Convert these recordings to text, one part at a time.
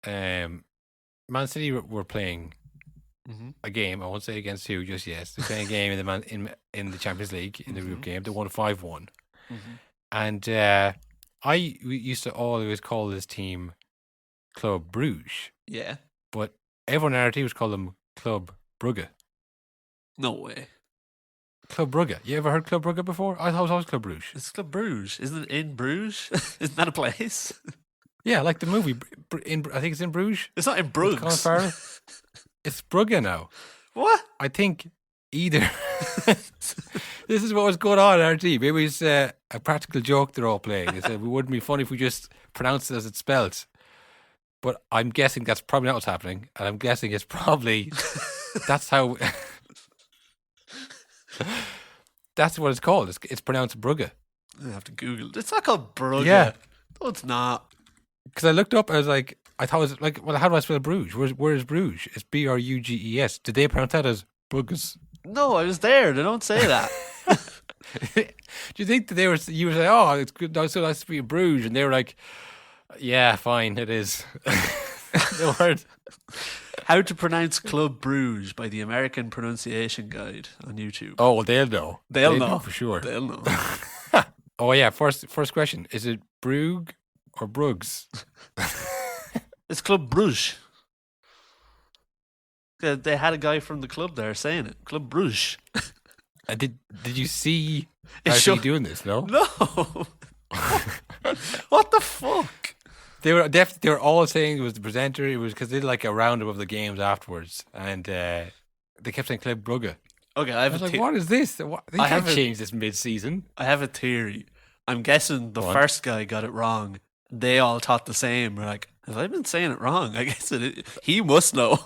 Man City were playing a game. I won't say against who just yet. They're playing a game in the Champions League in the group game. They won 5-1, and we used to always call this team Club Brugge. Yeah, but everyone in our team was called them Club Brugge. No way. Club Brugge. You ever heard Club Brugge before? I thought it was always Club Brugge. It's Club Bruges. Isn't it in Bruges? Isn't that a place? Yeah, like the movie. I think it's in Bruges. It's not in Bruges. It's Brugge now. What? I think either. This is what was going on in our team. Maybe it's a practical joke they're all playing. They said it wouldn't be funny if we just pronounced it as it's spelt. But I'm guessing that's probably not what's happening. And I'm guessing it's probably... that's how... that's what it's called. It's pronounced Brugge. I have to Google. It's not called Brugge. Yeah. No, it's not. Because I looked up, I was like... I thought it was like, well, how do I spell Bruges? Where is Bruges? It's Brugges. Did they pronounce that as Brugges? No, I was there. They don't say that. Do you think that you were saying, oh, it's good, it's so nice to be in Bruges, and they were like, yeah, fine, it is. The word. How to pronounce Club Brugge by the American Pronunciation Guide on YouTube. Oh, well, they'll know. They'll know for sure. They'll know. Oh yeah, first question: is it Brugge or Bruggs? It's Club Brugge. They had a guy from the club there saying it. Club Brugge. Did you see actually doing this? No. No. What the fuck? They were all saying it was the presenter. It was because they did like a roundup of the games afterwards, and they kept saying Club Brugge. Okay, I was like, what is this? They can't change this mid-season. I have a theory. I'm guessing the first guy got it wrong. They all thought the same. We're like, have I been saying it wrong? I guess he must know.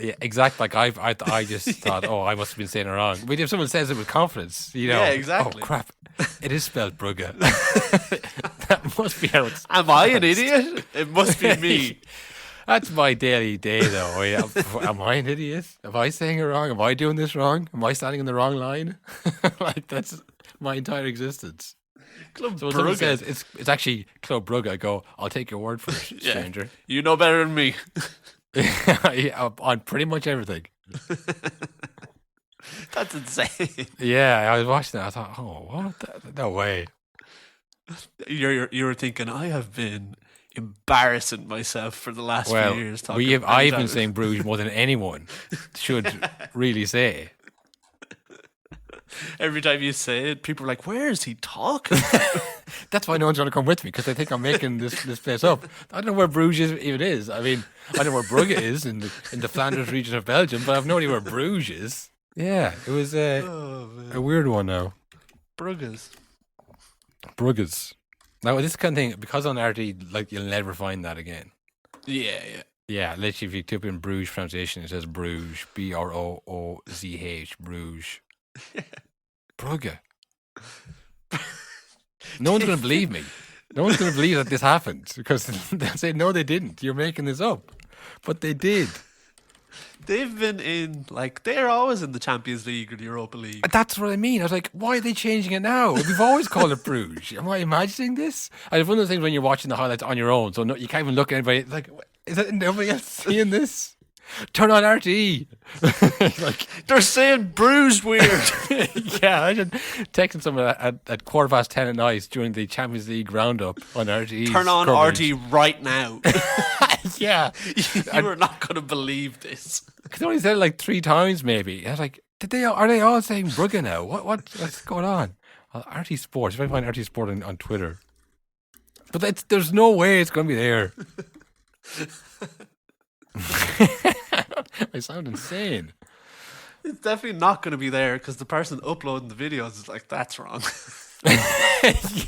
Yeah, exactly. Like I just thought, oh, I must have been saying it wrong. But if someone says it with confidence, you know, yeah, exactly. Oh crap, it is spelled Brugge. That must be how it's. Am I an idiot? It must be me. That's my daily day, though. Am I an idiot? Am I saying it wrong? Am I doing this wrong? Am I standing in the wrong line? Like that's my entire existence. Club so when Brugge. someone says it's actually Club Brugge, I go, I'll take your word for it, stranger. Yeah, you know better than me. On pretty much everything. That's insane. Yeah, I was watching that. I thought, oh, what? No way. You were thinking, I have been embarrassing myself for the last few years. I've been saying Bruges more than anyone should really say. Every time you say it, people are like, where is he talking? That's why no one's going to come with me, because they think I'm making this place up. I don't know where Bruges even is. I mean, I know where Brugge is in the Flanders region of Belgium, but I have no idea where Bruges is. Yeah, it was a weird one now. Brugges. Now, this kind of thing, because on RT, like, you'll never find that again. Yeah. Yeah, literally, if you type in Bruges pronunciation, it says Bruges, Broozh, Bruges. Brugge. No one's going to believe me. No one's going to believe that this happened, because they'll say, no, they didn't. You're making this up. But they did. They've been in, like, they're always in the Champions League or the Europa League. That's what I mean. I was like, why are they changing it now? We've always called it Bruges. Am I imagining this? And it's one of those things when you're watching the highlights on your own, so you can't even look at anybody. It's like, is that nobody else seeing this? Turn on RTE. Like, they're saying Bruges weird. Yeah, I should texting someone at 10:15 at night during the Champions League roundup on RTE. Turn on RTE right now. Yeah. You are not going to believe this. Because they only said it like 3 times maybe. I was like, are they all saying Brugge now? What's going on? RT Sports. If I find RT Sport on Twitter. But there's no way it's going to be there. I sound insane. It's definitely not going to be there because the person uploading the videos is like, that's wrong.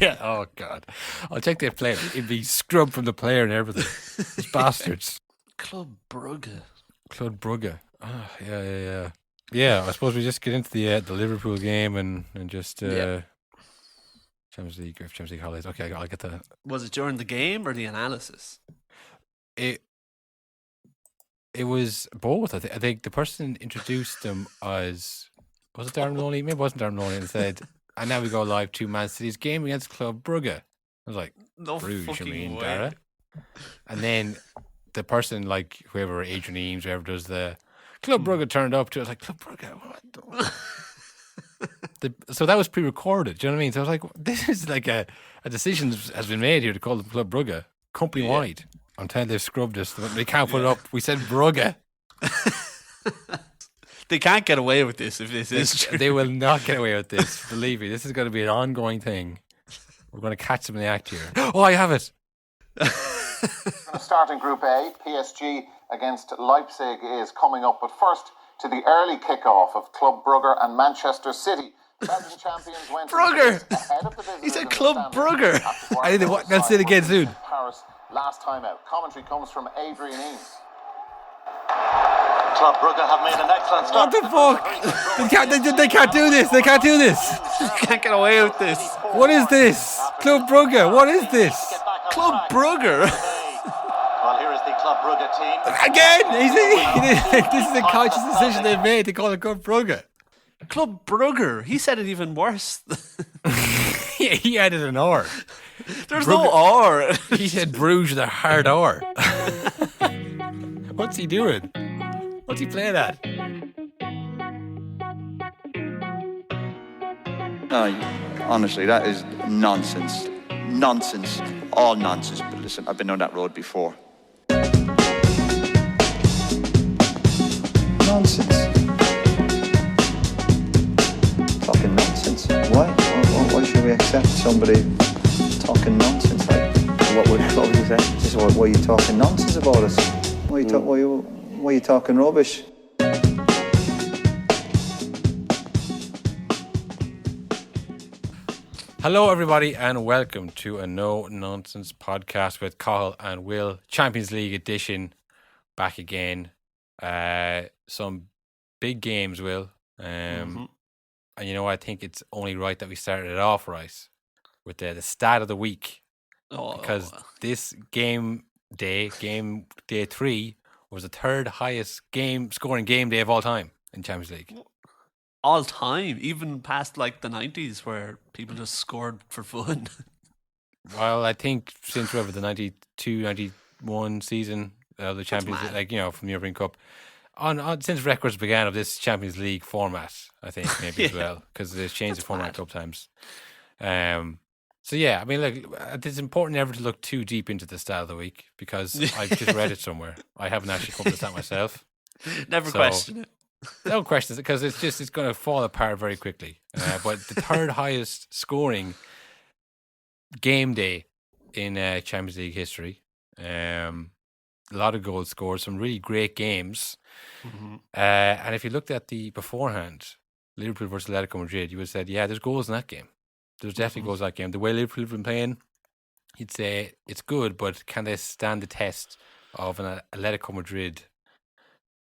Yeah, oh God. I'll check their play. It'd be scrubbed from the player and everything. These bastards. Club Brugge. Oh, yeah. Yeah, I suppose we just get into the Liverpool game and just Champions League highlights. Okay, I'll get that. Was it during the game or the analysis? It was both. I think the person introduced them as, was it Darren Maloney? Maybe it wasn't Darren Maloney, and said, and now we go live to Man City's game against Club Brugge. I was like, no Bruges, fucking way. Dara. And then the person, like whoever, Adrian Eames, whoever does the Club Brugge turned up to, I was like, Club Brugge, what? So that was pre-recorded. Do you know what I mean? So I was like, this is like a decision has been made here to call them Club Brugge company-wide. Until they've scrubbed us. They can't put it up. We said Brugge. They can't get away with this if this is true. They will not get away with this. Believe me, this is going to be an ongoing thing. We're going to catch them in the act here. Oh, I have it. Starting Group A, PSG against Leipzig is coming up. But first, to the early kickoff of Club Brugge and Manchester City. The Belgian champions went Brugge! ahead of the visitors. He said Club Brugge. I did what? Let's say it again soon. Paris last time out. Commentary comes from Adrian Eames. Club Brugge have made an excellent start. What the fuck? They can't do this. They can't do this. You can't get away with this. What is this? Club Brugge. What is this? Club Brugge. Well, here is the Club Brugge team. Again? This is a conscious decision they've made to call it Club Brugge. Club Brugge. He said it even worse. He added an R. There's no R. He said Bruges with a hard R. What's he doing? What's he playing at? No, honestly, that is nonsense. Nonsense. All nonsense. But listen, I've been on that road before. Nonsense. Talking nonsense. Why? Why should we accept somebody talking nonsense? Like, what would you say? Just why are you talking nonsense about us? Why are you talking rubbish? Hello, everybody, and welcome to a No Nonsense podcast with Cathal and Will. Champions League edition, back again. Some big games, Will. And you know, I think it's only right that we started it off right with the start of the week, because this game day 3, was the third highest scoring game day of all time in Champions League. All time, even past like the 90s where people just scored for fun. Well, I think since whatever the 92-91 season, the Champions League, like, you know, from the European Cup, on since records began of this Champions League format, I think maybe as well, because they've changed the format a couple times. So yeah, I mean, like, it's important never to look too deep into the start of the week, because I've just read it somewhere. I haven't actually come to this out myself. Never question it. No questions, because it's going to fall apart very quickly. But the third highest scoring game day in Champions League history. A lot of goals scored, some really great games. And if you looked at the beforehand, Liverpool versus Atletico Madrid, you would have said, yeah, there's goals in that game. There's definitely goals in that game. The way Liverpool have been playing, you'd say it's good, but can they stand the test of an Atletico Madrid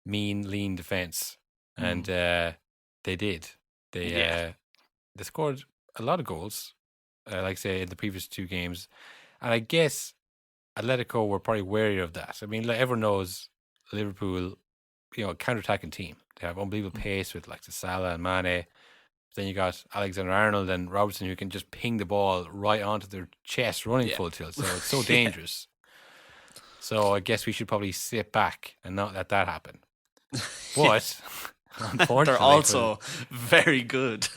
mean, lean defence? And they did. They scored a lot of goals, like I say, in the previous two games. And I guess Atletico were probably wary of that. I mean, like, everyone knows Liverpool, you know, a counter-attacking team. They have unbelievable pace with like the Salah and Mane. Then you got Alexander-Arnold and Robertson, who can just ping the ball right onto their chest running full tilt. So it's so dangerous. So I guess we should probably sit back and not let that happen. But unfortunately, they're also very good.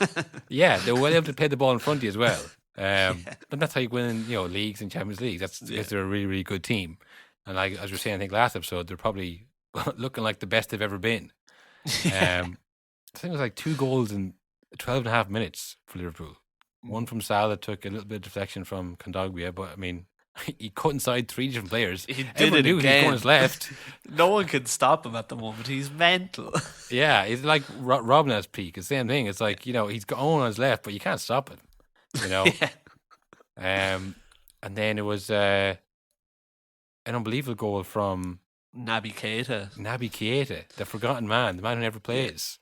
Yeah, they're well able to play the ball in front of you as well. But that's how you win, you know, leagues and Champions League. That's because they're a really, really good team. And like as we were saying, I think last episode, they're probably looking like the best they've ever been. I think it was like 2 goals in 12 and a half minutes for Liverpool. One from Salah, took a little bit of deflection from Kondogbia, but I mean, he cut inside 3 different players. He did Everyone it knew again. He was going his left. No one can stop him at the moment. He's mental. Yeah, it's like Robin at his peak. It's the same thing. It's like, you know, he's going on his left, but you can't stop him. You know? And then it was an unbelievable goal from Naby Keita, the forgotten man, the man who never plays.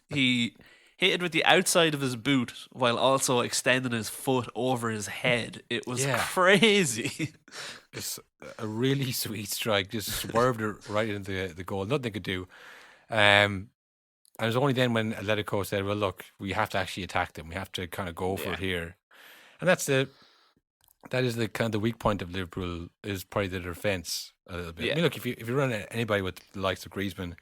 He hit it with the outside of his boot while also extending his foot over his head. It was crazy. It's a really sweet strike. Just swerved it right into the goal. Nothing they could do. And it was only then when Atletico said, well, look, we have to actually attack them. We have to kind of go for it here. And that's that is the kind of the weak point of Liverpool is probably the defence a little bit. I mean, look, if you run anybody with the likes of Griezmann,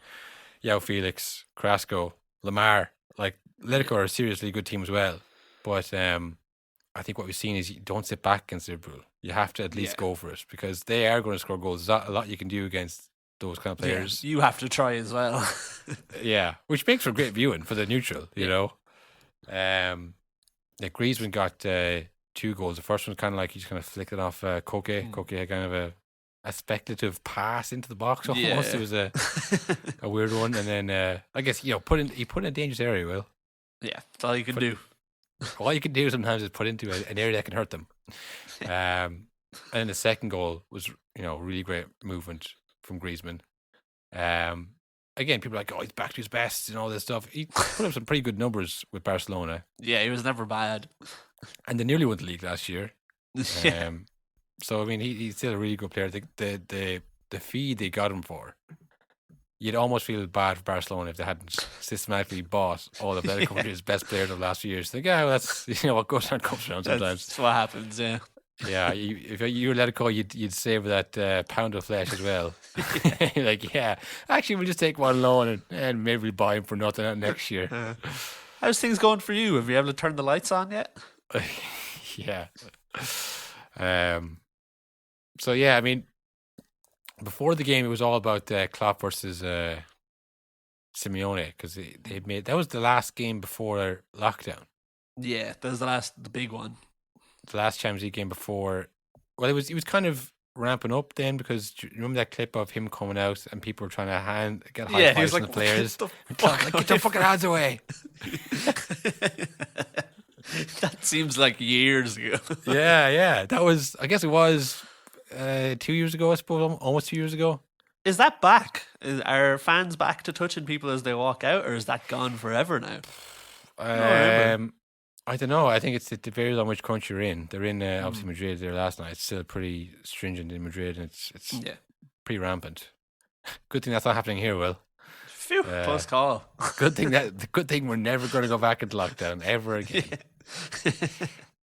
Yao Felix, Carrasco, Lamar, like Atletico are a seriously good team as well. But I think what we've seen is you don't sit back against Liverpool. You have to at least go for it because they are going to score goals. There's not a lot you can do against those kind of players. Yeah, you have to try as well. Yeah, which makes for great viewing for the neutral, you know. Griezmann got 2 goals. The first one kind of like he just kind of flicked it off Koke. Koke had kind of a speculative pass into the box almost. Yeah. It was a weird one, and then I guess he put in a dangerous area. Will That's all you can do. all you can do sometimes is put into an area that can hurt them. And then the second goal was really great movement from Griezmann. Again, people are like, oh, he's back to his best and all this stuff. He put up some pretty good numbers with Barcelona. Yeah, he was never bad. And they nearly won the league last year. Yeah. So, I mean, he's still a really good player. The fee they got him for, you'd almost feel bad for Barcelona if they hadn't systematically bought all of Atletico's best players of the last few years. Think, well, that's what goes around comes around sometimes. That's what happens, yeah. Yeah, if you were Atletico, you'd save that pound of flesh as well. Like, yeah, actually, we'll just take one loan and maybe we'll buy him for nothing next year. How's things going for you? Have you able to turn the lights on yet? Yeah. So yeah, I mean, before the game, it was all about Klopp versus Simeone because they made that was the last game before lockdown. Yeah, that was the big one. The last Champions League game before. Well, he was kind of ramping up then because do you remember that clip of him coming out and people were trying to get high fives from the players. Get your fucking hands away. That seems like years ago. Yeah. That was, I guess it was 2 years ago, I suppose, almost 2 years ago. Is that back? Are fans back to touching people as they walk out, or is that gone forever now? I don't know. I think it varies on which country you're in. They're in obviously Madrid there last night. It's still pretty stringent in Madrid, and it's pretty rampant. Good thing that's not happening here, Will. Phew, close call. Good thing we're never going to go back into lockdown ever again.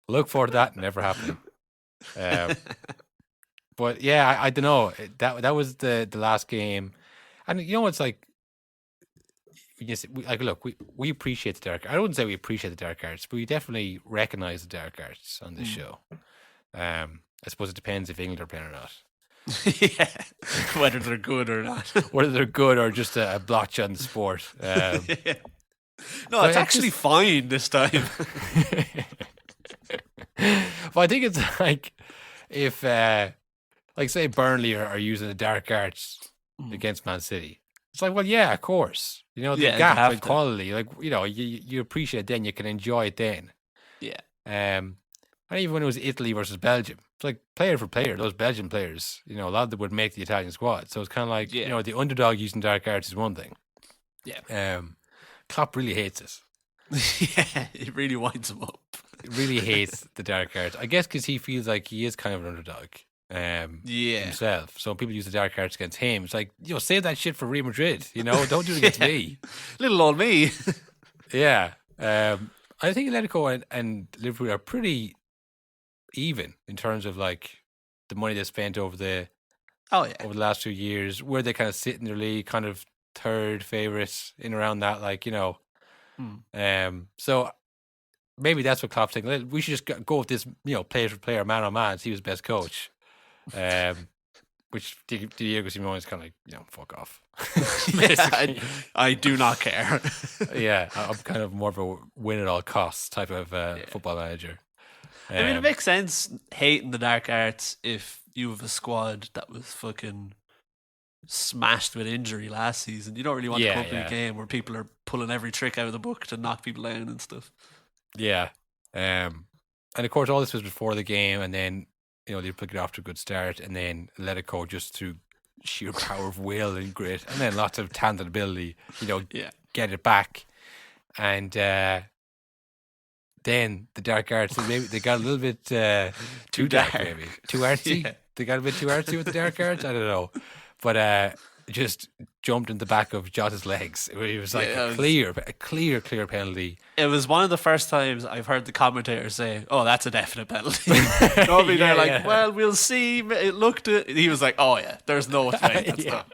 Look forward to that never happening. But yeah, I don't know. That was the last game, and you know it's like. We appreciate the dark. I wouldn't say we appreciate the dark arts, but we definitely recognise the dark arts on this show. I suppose it depends if England are playing or not. Yeah, whether they're good or not. Whether they're good or just a blotch on the sport. No, it's actually fine this time. Well, I think it's like if, like, say Burnley are using the dark arts against Man City. It's like, well, yeah, of course. The gap in quality, like, you appreciate it then, you can enjoy it then. Yeah. And even when it was Italy versus Belgium, it's like player for player, those Belgian players, a lot of them would make the Italian squad. So it's kind of like, the underdog using dark arts is one thing. Yeah. Klopp really hates it. Yeah, it really winds him up. He really hates the dark arts. I guess because he feels like he is kind of an underdog. Himself. So people use the dark arts against him. It's like, save that shit for Real Madrid. Don't do it against me. Little old me. Yeah. I think Atletico and Liverpool are pretty even in terms of like the money they spent over the last 2 years, where they kind of sit in their league, kind of third favourites in around that, so maybe that's what Klopp's thinking. We should just go with this, player for player, man on man, see who's best coach. Which Diego Simeone is kind of like, fuck off. I do not care. Yeah, I'm kind of more of a win at all costs type of football manager. I mean, it makes sense hating the dark arts if you have a squad that was fucking smashed with injury last season. You don't really want to come to a game where people are pulling every trick out of the book to knock people down and stuff. Yeah. And of course, all this was before the game, and then they put it off to a good start, and then let it go just through sheer power of will and grit, and then lots of talented ability, get it back. And then the dark arts, maybe they got a little bit too dark, maybe. Too artsy? Yeah. They got a bit too artsy with the dark arts? I don't know. But just jumped in the back of Jota's legs. It was like a clear penalty. It was one of the first times I've heard the commentator say, "Oh, that's a definite penalty." Normally they're like, "Well, we'll see." It looked at. He was like, "Oh yeah, there's no way that's not."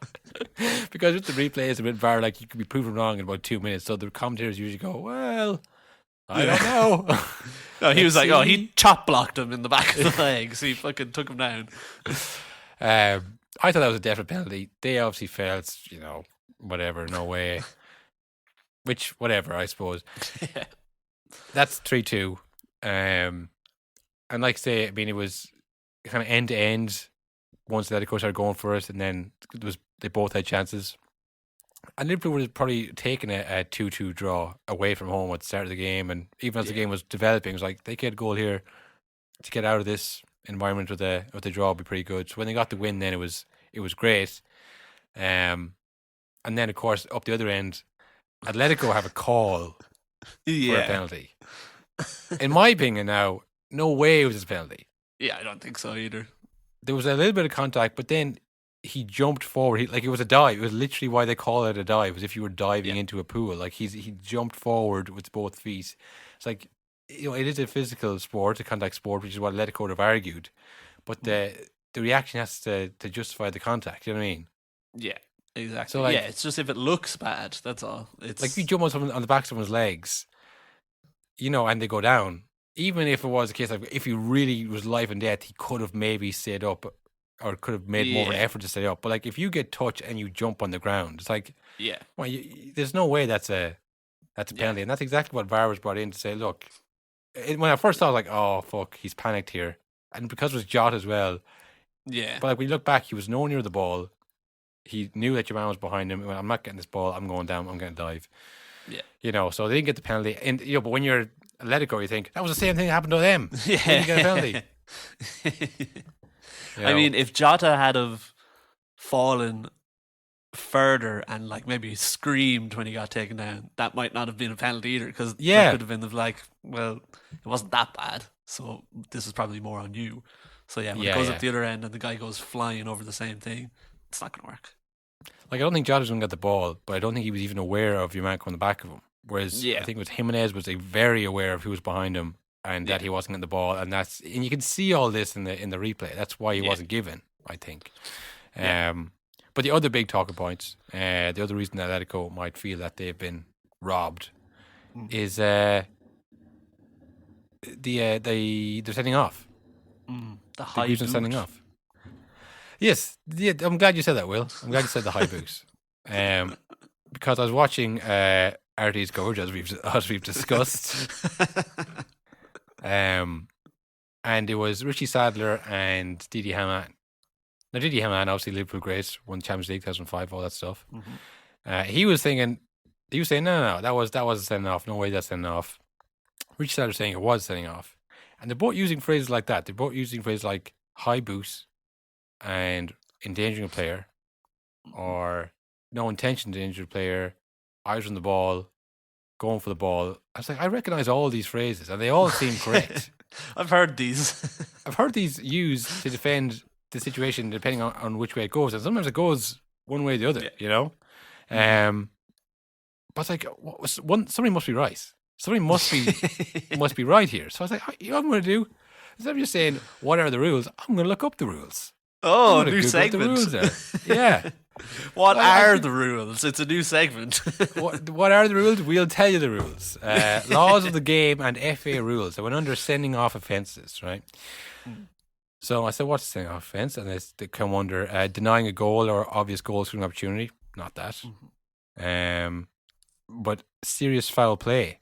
Because with the replays and with VAR, like you could be proven wrong in about 2 minutes. So the commentators usually go, "Well, I don't know." No, he was like, "Oh, he chop blocked him in the back of the legs. He fucking took him down." I thought that was a definite penalty. They obviously felt, whatever, no way. Which, whatever, I suppose. Yeah. That's 3-2. And like I say, I mean, it was kind of end to end once Atletico started going for it, and then they both had chances. And Liverpool would have probably taken a 2-2 draw away from home at the start of the game, and even as the game was developing, it was like they get a goal here to get out of this environment with a draw would be pretty good. So when they got the win, then it was great. And then of course up the other end, Atletico have a call for a penalty. In my opinion, now no way it was a penalty. Yeah, I don't think so either. There was a little bit of contact, but then he jumped forward. It was a dive. It was literally why they call it a dive, as if you were diving into a pool. Like he jumped forward with both feet. It's like, it is a physical sport, a contact sport, which is what Atletico would have argued. But the reaction has to justify the contact. You know what I mean? Yeah, exactly. So it's just if it looks bad, that's all. It's like if you jump on the back of someone's legs, and they go down. Even if it was a case like if he really was life and death, he could have maybe stayed up or could have made more of an effort to stay up. But like if you get touched and you jump on the ground, it's like, well, there's no way that's a penalty, and that's exactly what VAR was brought in to say. Look, when I first thought, I was like, oh fuck, he's panicked here, and because it was Jota as well. Yeah. But like when you look back, he was nowhere near the ball. He knew that your man was behind him. He went, I'm not getting this ball. I'm going down. I'm going to dive. Yeah. So they didn't get the penalty, and but when you're Atletico, you think that was the same thing that happened to them. Yeah. They didn't get a penalty. I mean, if Jota had have fallen further and like maybe screamed when he got taken down, that might not have been a penalty either, because it could have been like, well, it wasn't that bad, so this is probably more on you. So when it goes up the other end and the guy goes flying over the same thing, it's not going to work. Like, I don't think Jota's going to get the ball, but I don't think he was even aware of your man coming the back of him. Whereas I think it was Jimenez was very aware of who was behind him and that he wasn't getting the ball, and you can see all this in the replay. That's why he wasn't given, I think. But the other big talking points, the other reason that Atletico might feel that they've been robbed is they're sending off. The high boot. Sending off. Yes, I'm glad you said that, Will. I'm glad you said the high boots. Because I was watching RT's coverage as we've discussed. And it was Richie Sadler and Didi Hamann. Now, Didi Hamann, obviously Liverpool great, won Champions League 2005, all that stuff. He was saying, no, that wasn't sending off. No way that's sending off. Richie Sadler saying it was sending off. And they're both using phrases like that. They're both using phrases like high boost and endangering a player, or no intention to injure a player, eyes on the ball, going for the ball. I was like, I recognize all these phrases, and they all seem correct. I've heard these. I've heard these used to defend the situation depending on which way it goes, and sometimes it goes one way or the other, But it's like, somebody must be right. Somebody must be right here. So I was like, you know what I'm going to do? Instead of just saying, what are the rules? I'm going to look up the rules. Oh, new segment. The rules are. Yeah. What are the rules? It's a new segment. What are the rules? We'll tell you the rules. Laws of the game and FA rules. I went under sending off offences, right? So I said, what's sending off offence? And they come under denying a goal or obvious goal scoring opportunity. Not that. But serious foul play.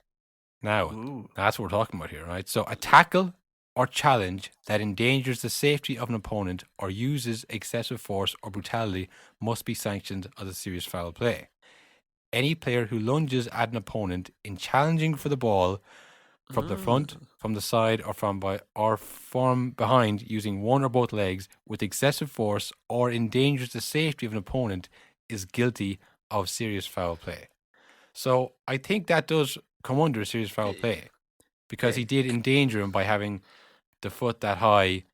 Now, that's what we're talking about here, right? So a tackle or challenge that endangers the safety of an opponent or uses excessive force or brutality must be sanctioned as a serious foul play. Any player who lunges at an opponent in challenging for the ball from the front, from the side, or from behind using one or both legs with excessive force or endangers the safety of an opponent is guilty of serious foul play. So I think that does come under serious foul play, because he did endanger him by having the foot that high,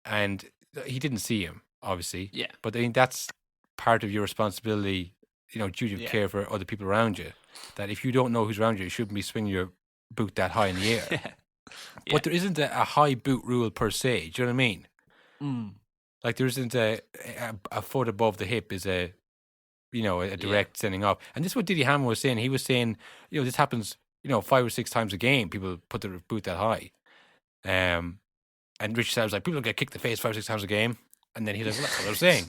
and he didn't see him, obviously. Yeah. But I think that's part of your responsibility duty of care for other people around you. That if you don't know who's around you, you shouldn't be swinging your boot that high in the air. Yeah. But there isn't a high boot rule per se. Do you know what I mean? Mm. Like there isn't a foot above the hip is a direct sending off. And this is what Didi Hamann was saying. He was saying, this happens, 5 or 6 times a game. People put their boot that high. And Rich said, was like, people don't get kicked in the face 5 or 6 times a game. And then he was like, well, that's what I was saying.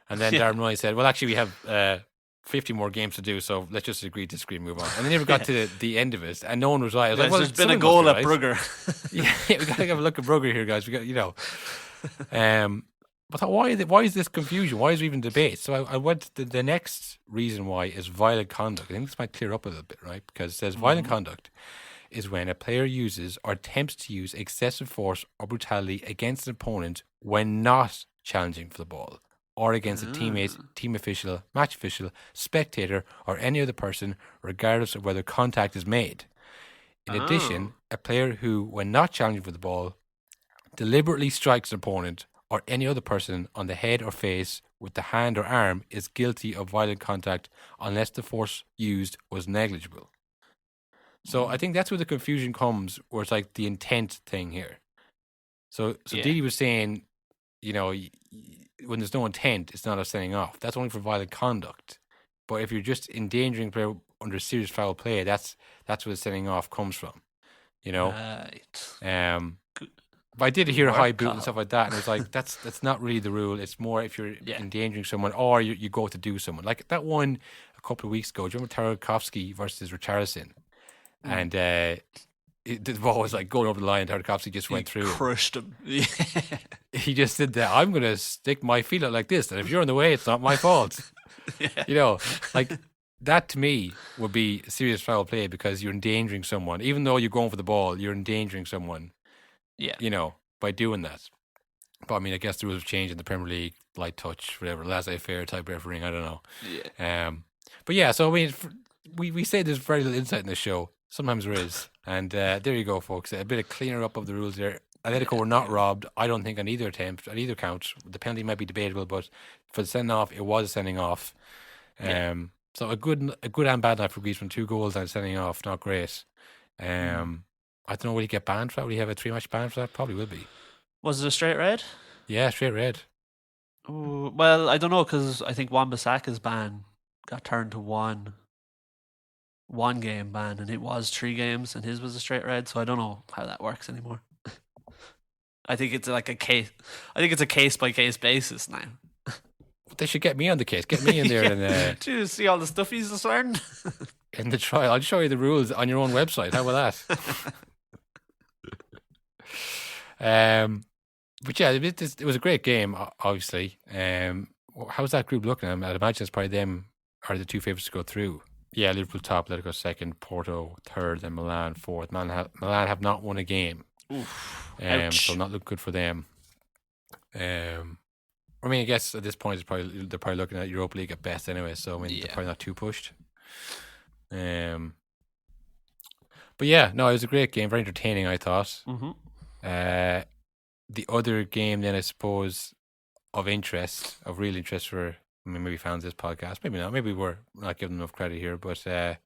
And then Darren Roy said, well, actually, we have 50 more games to do, so let's just agree to disagree and move on. And they never got to the end of it, and no one was right. I was like, well, there's been a goal at Brugge. Yeah, we got to have a look at Brugge here, guys. We got, but why is this confusion? Why is there even debate? So I went the next reason why is violent conduct. I think this might clear up a little bit, right? Because it says violent conduct is when a player uses or attempts to use excessive force or brutality against an opponent when not challenging for the ball, or against a teammate, team official, match official, spectator, or any other person, regardless of whether contact is made. In addition, a player who, when not challenging for the ball, deliberately strikes an opponent or any other person on the head or face with the hand or arm is guilty of violent contact unless the force used was negligible. So I think that's where the confusion comes, where it's like the intent thing here. So Didi was saying, when there's no intent, it's not a sending off. That's only for violent conduct. But if you're just endangering a player under serious foul play, that's where the sending off comes from. Right. But I did hear a high boot and stuff like that, and it was like that's not really the rule. It's more if you're endangering someone or you go to do someone. Like that one a couple of weeks ago. Do you remember Tarkovsky versus Richarlison? And the ball was like going over the line, and Tarkovsky just went through. Crushed him. Yeah. He just did that. I'm going to stick my feet out like this, and if you're in the way, it's not my fault. Like that to me would be serious foul play because you're endangering someone. Even though you're going for the ball, you're endangering someone. Yeah. By doing that. But I mean, I guess the rules have changed in the Premier League, light touch, whatever, laissez-faire type refereeing, I don't know. Yeah. But yeah, so I mean, we say there's very little insight in this show. Sometimes there is. And there you go, folks. A bit of cleaner up of the rules there. Atletico were not robbed, I don't think, on either attempt, on either count. The penalty might be debatable, but for the sending off, it was a sending off. So a good and bad night for Griezmann. 2 goals and sending off, not great. I don't know, will he get banned for that? Will he have a 3-match ban for that? Probably will be. Was it a straight red? Yeah, straight red. Ooh, well, I don't know, because I think Wan-Bissaka's ban got turned to one game ban, and it was 3 games, and his was a straight red, so I don't know how that works anymore. I think it's like a case. I think it's a case by case basis now. They should get me on the case. Get me in there and do you see all the stuff he's just learned in the trial? I'll show you the rules on your own website. How about that? But yeah, it was a great game. Obviously, how's that group looking? I'd imagine it's probably them are the 2 favourites to go through. Yeah, Liverpool top, Atletico second, Porto third, and Milan fourth. Milan have not won a game. Oof. So not look good for them. I mean, I guess at this point they're probably looking at Europa League at best anyway. So I mean, they're probably not too pushed. But yeah, no, it was a great game, very entertaining, I thought. The other game, then, I suppose, of real interest for maybe fans of this podcast, maybe not. Maybe we're not giving them enough credit here, but if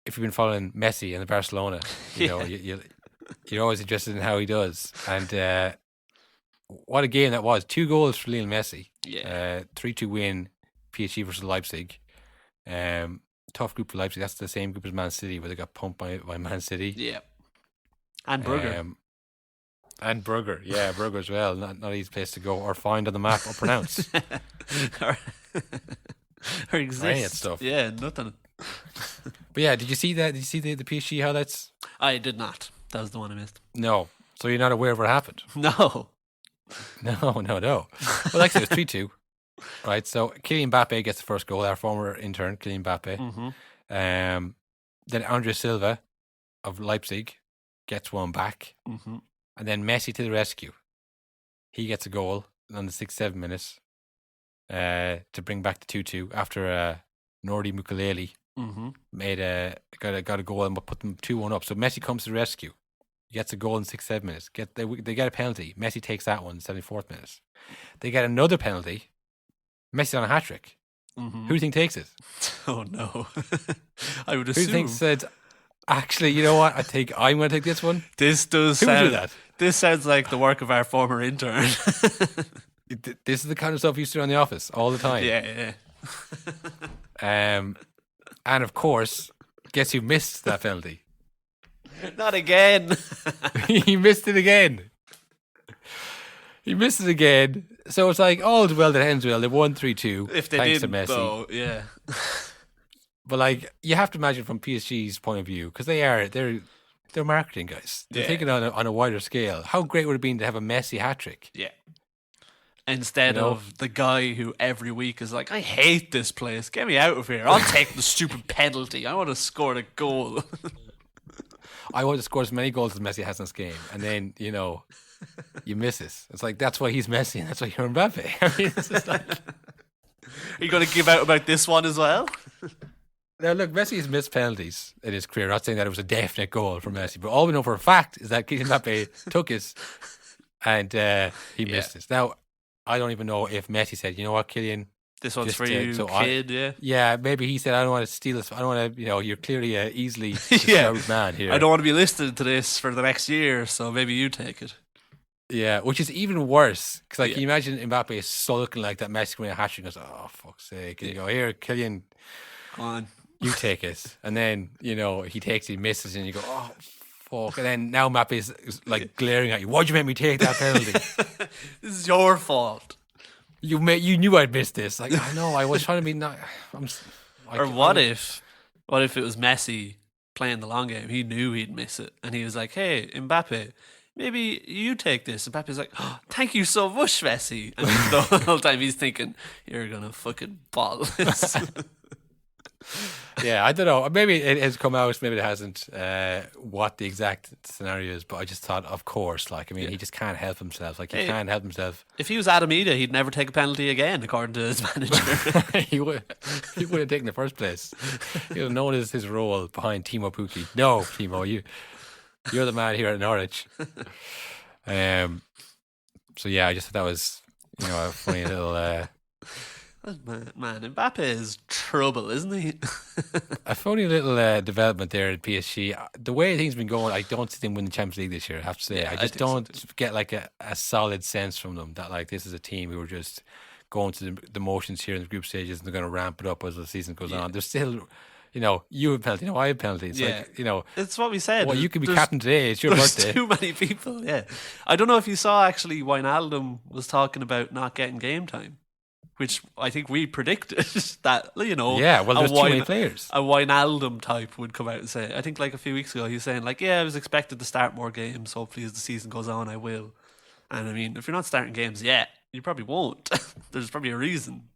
you've been following Messi in Barcelona, you're always interested in how he does. And what a game that was! 2 goals for Lionel Messi. 3-2 win, PSG versus Leipzig. Tough group for Leipzig. That's the same group as Man City, where they got pumped by Man City. Yeah, and Brugge. And Brugge, yeah, Brugge as well. Not easy place to go or find on the map or pronounce. or exist. Right, stuff. Yeah, nothing. But yeah, did you see that? Did you see the PSG highlights? I did not. That was the one I missed. No. So you're not aware of what happened? No. Well, like I said, it was 3-2. Right, so Kylian Mbappe gets the first goal, our former intern, Kylian Mbappe. Then Andre Silva of Leipzig gets one back. And then Messi to the rescue. He gets a goal on the 6-7 minutes to bring back the 2-2 after Nordi Mukulele got a goal and put them 2-1 up. So Messi comes to the rescue. He gets a goal in 6-7 minutes. They get a penalty. Messi takes that one in 74th minute. They get another penalty. Messi on a hat-trick. Who do you think takes it? Oh no, I would Who do you assume. think said, actually, you know what? I think I'm going to take this one. This does Who would do sound. that? This sounds like the work of our former intern. This is the kind of stuff you used to do in the office all the time. Yeah. And of course, guess who missed that penalty? Not again. He missed it again. So it's like, all's well that ends well. They won 3-2. If they thanks didn't, to Messi. though, yeah. But like, you have to imagine from PSG's point of view, because they're marketing guys. They're Yeah. thinking on a wider scale. How great would it have been to have a Messi hat trick? Yeah. Instead You know? of the guy who every week is like, I hate this place. Get me out of here. I'll take the stupid penalty. I want to score a goal. I want to score as many goals as Messi has in this game, and then you miss it. It's like that's why he's Messi, and that's why you're Mbappe. I mean, it's just like, Are you going to give out about this one as well? now look, Messi's missed penalties in his career. I'm not saying that it was a definite goal for Messi, but all we know for a fact is that Kylian Mbappe took it, and he missed it. Now I don't even know if Messi said, you know what, Kylian. This one's Just, for you, so kid. Yeah, maybe he said, I don't want to steal this. I don't want to, you're clearly a easily discovered man here. I don't want to be listed to this for the next year, so maybe you take it. Yeah, which is even worse. Because, can you imagine Mbappe sulking like that, Messi winning a hat trick and goes, oh, fuck's sake. And you go, here, Kylian, Come on. you take it. And then, he takes it, he misses, and you go, oh, fuck. And then now Mbappe is like glaring at you. Why'd you make me take that penalty? This is your fault. You knew I'd missed this. Like, I know, I was trying to be not. What if it was Messi playing the long game? He knew he'd miss it, and he was like, "Hey, Mbappe, maybe you take this." Mbappe's like, oh, "Thank you so much, Messi." And the whole time he's thinking, "You're gonna fucking bottle this." Yeah, I don't know. Maybe it has come out. Maybe it hasn't. What the exact scenario is, but I just thought, of course, he just can't help himself. Like, he can't help himself. If he was Adam Ida, he'd never take a penalty again, according to his manager. He would have taken the first place. He would have known his role behind Timo Pukki. No, Timo, you're the man here at Norwich. So yeah, I just thought that was a funny little. Man, Mbappe is trouble, isn't he? A funny little development there at PSG. The way things have been going, I don't see them win the Champions League this year, I have to say. Yeah, I just think so don't too. get like a solid sense from them that this is a team who are just going to the motions here in the group stages and they're going to ramp it up as the season goes on. There's still, you have a penalty, I have a penalty. It's it's what we said. well, you could be captain today, it's your There's birthday. too many people, yeah. I don't know if you saw, actually, Wijnaldum was talking about not getting game time, which I think we predicted that, Yeah, well, there's too many players. A Wijnaldum type would come out and say, I think like a few weeks ago, he was saying I was expected to start more games. Hopefully as the season goes on, I will. And I mean, if you're not starting games yet, you probably won't. There's probably a reason.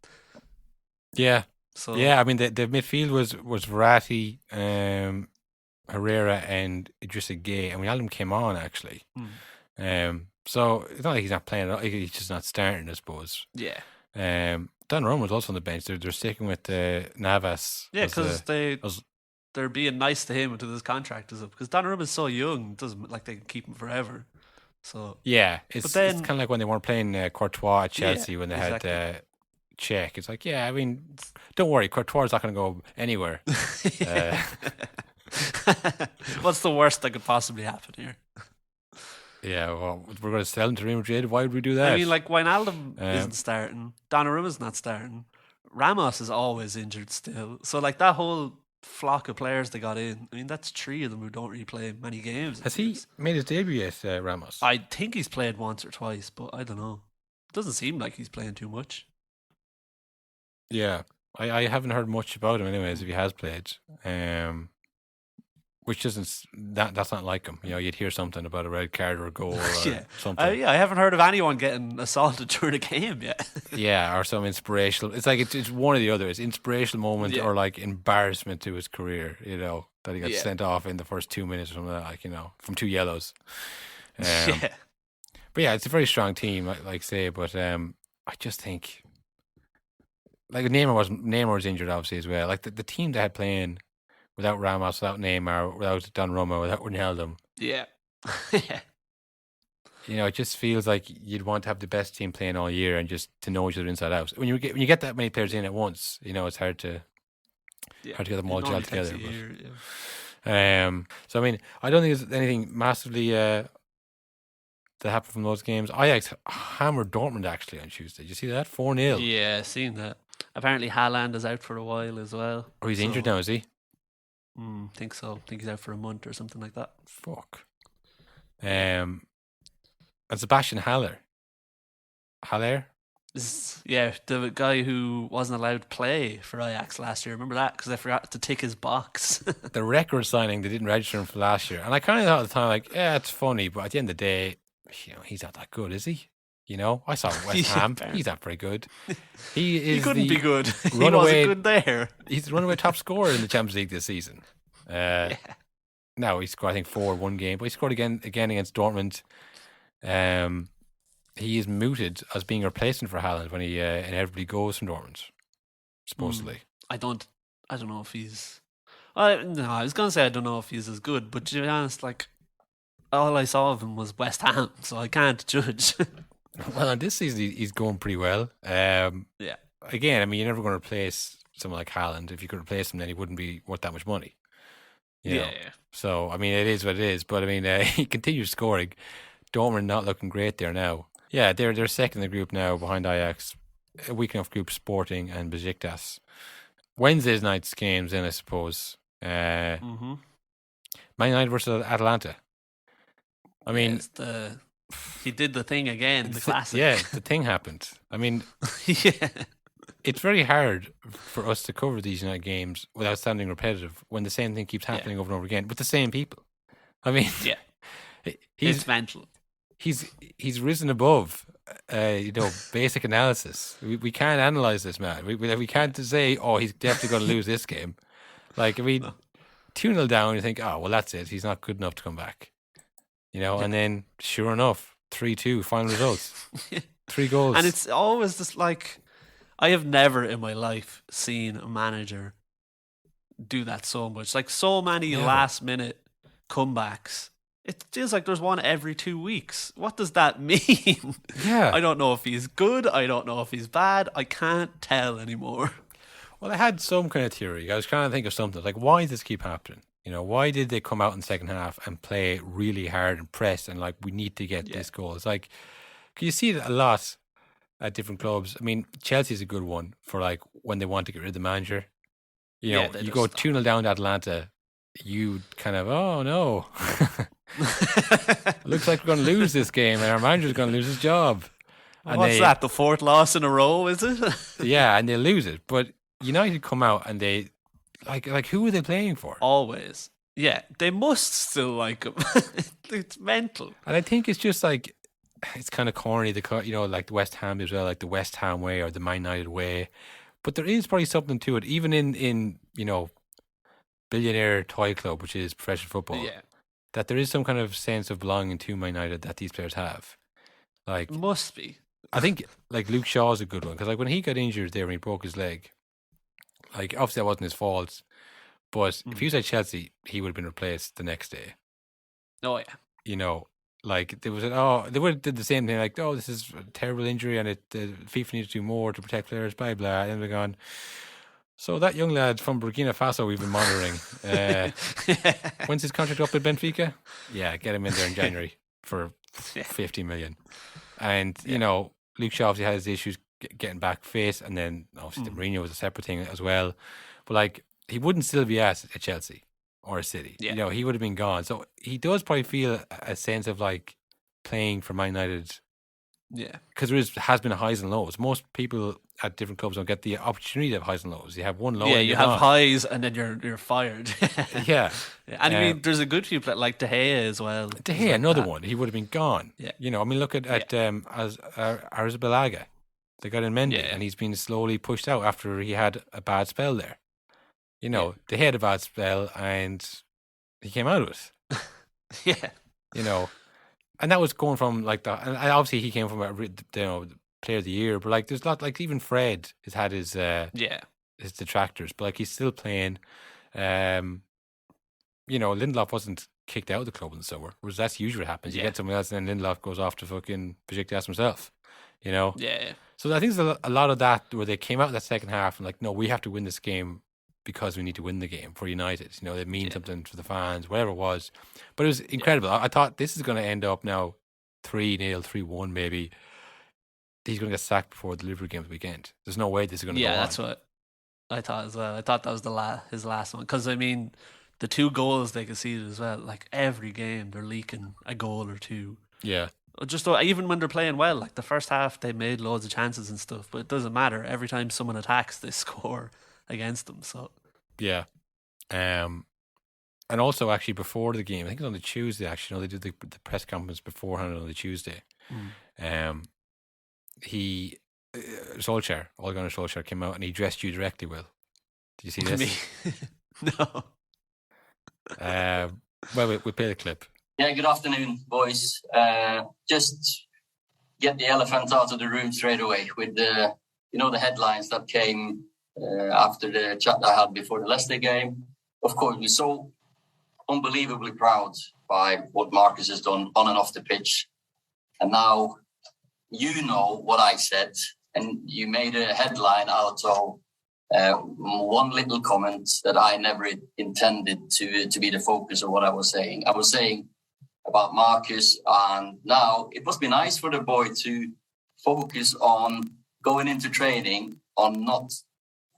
Yeah. So Yeah, I mean, the midfield was Verratti, Herrera and Idrissa Gueye, and Wijnaldum came on, actually. So it's not like he's not playing, he's just not starting, I suppose. Yeah. Donnarumma was also on the bench. They're sticking with Navas. Yeah, because they're being nice to him until his contract is up. Because Donnarumma is so young, it doesn't like they can keep him forever. So yeah, it's kind of like when they weren't playing Courtois at Chelsea when they exactly. had Czech. It's like, yeah, I mean, don't worry, Courtois is not going to go anywhere. What's the worst that could possibly happen here? Yeah, well, we're going to sell him to Real Madrid. Why would we do that? I mean, like, Wijnaldum isn't starting. Donnarumma's not starting. Ramos is always injured still. So, like, that whole flock of players they got in, I mean, that's three of them who don't really play many games. Has he made his debut yet, Ramos? I think he's played once or twice, but I don't know. It doesn't seem like he's playing too much. Yeah, I haven't heard much about him anyways, if he has played. Which isn't that's not like him. You'd hear something about a red card or a goal or something. I haven't heard of anyone getting assaulted during a game yet. Yeah, or some inspirational. It's like it's one or the other. It's inspirational moment or like embarrassment to his career. That he got sent off in the first 2 minutes or something like that, from 2 yellows. Yeah. But yeah, it's a very strong team, like say. But I just think like Neymar was injured obviously as well. Like the team they had playing. Without Ramos, without Neymar, without Donnarumma, without Wijnaldum. Yeah. it just feels like you'd want to have the best team playing all year and just to know each other inside out. When you get that many players in at once, it's hard to get them all gelled together. So I mean, I don't think there's anything massively that happened from those games. Ajax hammered Dortmund actually on Tuesday. Did you see that? 4-0. Yeah, seen that. Apparently Haaland is out for a while as well. Oh, he's injured now, is he? Think so. I think he's out for a month or something like that. Fuck. And Sebastian Haller. Yeah, the guy who wasn't allowed to play for Ajax last year. Remember that? Because I forgot to tick his box. The record signing, they didn't register him for last year. And I kind of thought at the time, like, yeah, it's funny. But at the end of the day, he's not that good, is he? I saw West Ham. He's not very good. He couldn't be good. He wasn't good there. He's the runaway top scorer in the Champions League this season. Now he scored, I think, 4 one game, but he scored again against Dortmund. He is mooted as being a replacement for Haaland when he inevitably goes from Dortmund, supposedly. I don't know if he's. No, I was gonna say I don't know if he's as good, but to be honest, like all I saw of him was West Ham, so I can't judge. Well, on this season he's going pretty well. Again, I mean, you're never going to replace someone like Haaland. If you could replace him, then he wouldn't be worth that much money. You know? So I mean, it is what it is. But I mean, he continues scoring. Dortmund not looking great there now. Yeah, they're second in the group now behind Ajax. A weak enough group, Sporting and Besiktas. Wednesday's night's games then, I suppose. Man United versus Atalanta. I mean, he did the thing again, the classic. Yeah, the thing happened. I mean, it's very hard for us to cover these United games without sounding repetitive when the same thing keeps happening over and over again with the same people. I mean, it's mental. He's risen above, basic analysis. We can't analyze this man. We can't say, oh, he's definitely going to lose this game. Like, I mean, 2-0 down, you think, oh, well, that's it. He's not good enough to come back. And then, sure enough, 3-2, final results. 3 goals. And it's always just like, I have never in my life seen a manager do that so much. Like, so many last-minute comebacks. It feels like there's one every 2 weeks. What does that mean? Yeah. I don't know if he's good. I don't know if he's bad. I can't tell anymore. Well, I had some kind of theory. I was trying to think of something. Like, why does this keep happening? Why did they come out in the second half and play really hard and press and like, we need to get this goal? It's like, can you see it a lot at different clubs? I mean, Chelsea's a good one for like when they want to get rid of the manager. You go 2-0 down to Atlanta, you kind of, oh no. Looks like we're going to lose this game and our manager's going to lose his job. And what's that, the 4th loss in a row, is it? Yeah, and they lose it. But United come out and they, like who are they playing for? Always. Yeah, they must still like him. It's mental. And I think it's just like, it's kind of corny, like the West Ham as well, like the West Ham way or the Man United way. But there is probably something to it, even in billionaire toy club, which is professional football. Yeah. That there is some kind of sense of belonging to Man United that these players have. Like, must be. I think like Luke Shaw's a good one because like when he got injured there when he broke his leg, like obviously that wasn't his fault, but if he was at Chelsea, he would have been replaced the next day. Oh yeah. Like they would have did the same thing. Like, oh, this is a terrible injury, and FIFA needs to do more to protect players. Blah blah. And they're gone. So that young lad from Burkina Faso we've been monitoring. When's his contract up at Benfica? Yeah, get him in there in January for 50 million. And Luke Shaw obviously had his issues getting back fit, and then obviously the Mourinho was a separate thing as well. But like, he wouldn't still be at Chelsea or a City. Yeah. He would have been gone. So he does probably feel a sense of like playing for Man United. Yeah, because there has been highs and lows. Most people at different clubs don't get the opportunity to have highs and lows. You have one low. Yeah, you have highs and then you're fired. Yeah. And I mean, there's a good few players like De Gea as well. De Gea, like another one. He would have been gone. Yeah. I mean, look at Arzabalaga. They got in Mendy, and he's been slowly pushed out after he had a bad spell there. De Gea had a bad spell and he came out of it. Yeah. And that was going from like and obviously he came from player of the year, but like there's a lot, like even Fred has had his detractors, but like he's still playing. Lindelof wasn't kicked out of the club in the summer. Whereas that's usually what happens. You get someone else, and then Lindelof goes off to fucking Besiktas himself. Yeah. So I think there's a lot of that where they came out in that second half and like, no, we have to win this game because we need to win the game for United. They mean something to the fans, whatever it was. But it was incredible. I thought this is going to end up now 3-0, 3-1 maybe. He's going to get sacked before the Liverpool game of the weekend. There's no way this is going to go on. Yeah, that's what I thought as well. I thought that was his last one. Because, I mean, the 2 goals they conceded as well, like every game they're leaking a goal or 2. Yeah. Just even when they're playing well, like the first half they made loads of chances and stuff, but it doesn't matter. Every time someone attacks, they score against them. So yeah. And also actually before the game, I think it was on the Tuesday actually, they did the press conference beforehand on the Tuesday. Solsjkaer, Ole Gunnar Solsjkaer came out and he addressed you directly, Will. Did you see this? No. Well, we play the clip. Yeah, good afternoon, boys. Just get the elephant out of the room straight away with the headlines that came after the chat I had before the Leicester game. Of course, we're so unbelievably proud by what Marcus has done on and off the pitch. And now you know what I said, and you made a headline out of one little comment that I never intended to be the focus of what I was saying. I was saying about Marcus, and now it must be nice for the boy to focus on going into training on not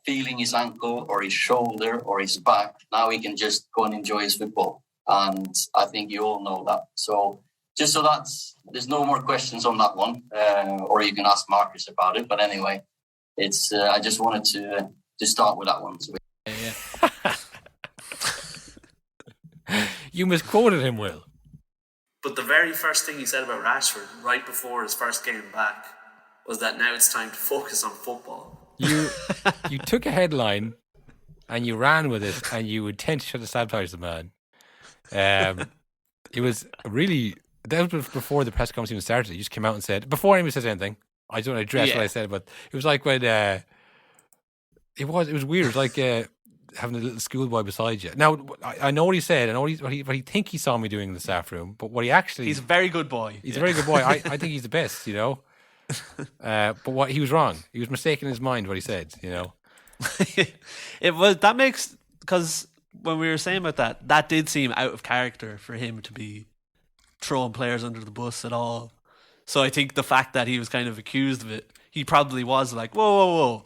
feeling his ankle or his shoulder or his back. Now he can just go and enjoy his football, and I think you all know that. So just so that there's no more questions on that one, or you can ask Marcus about it. But anyway, it's I just wanted to start with that one. So, yeah. You misquoted him, Will. But the very first thing he said about Rashford right before his first game back was that now it's time to focus on football. You took a headline and you ran with it and you intentionally sabotaged the man. It was really, that was before the press conference even started. You just came out and said, before anyone says anything, I don't want to address what I said, but it was like when it was weird. It was like having a little schoolboy beside you. Now, I know what he said. I know what he think he saw me doing in the staff room, but what he actually... He's a very good boy. He's a very good boy. I think he's the best, But what he was wrong. He was mistaken in his mind what he said, That makes... Because when we were saying about that did seem out of character for him to be throwing players under the bus at all. So I think the fact that he was kind of accused of it, he probably was like, whoa.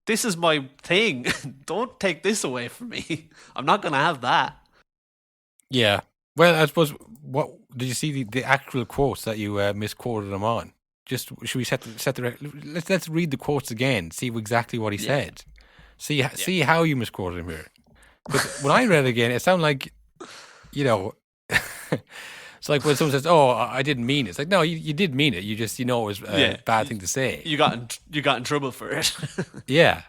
This is my thing. Don't take this away from me. I'm not going to have that. Yeah. Well, I suppose, what did you see the actual quotes that you misquoted him on? Just should we set the let's read the quotes again. See exactly what he said. See how you misquoted him here. Because when I read it again, it sounded like, it's like when someone says, "Oh, I didn't mean it." It's like, no, you did mean it. You just, it was a bad thing to say. You got in trouble for it. Yeah.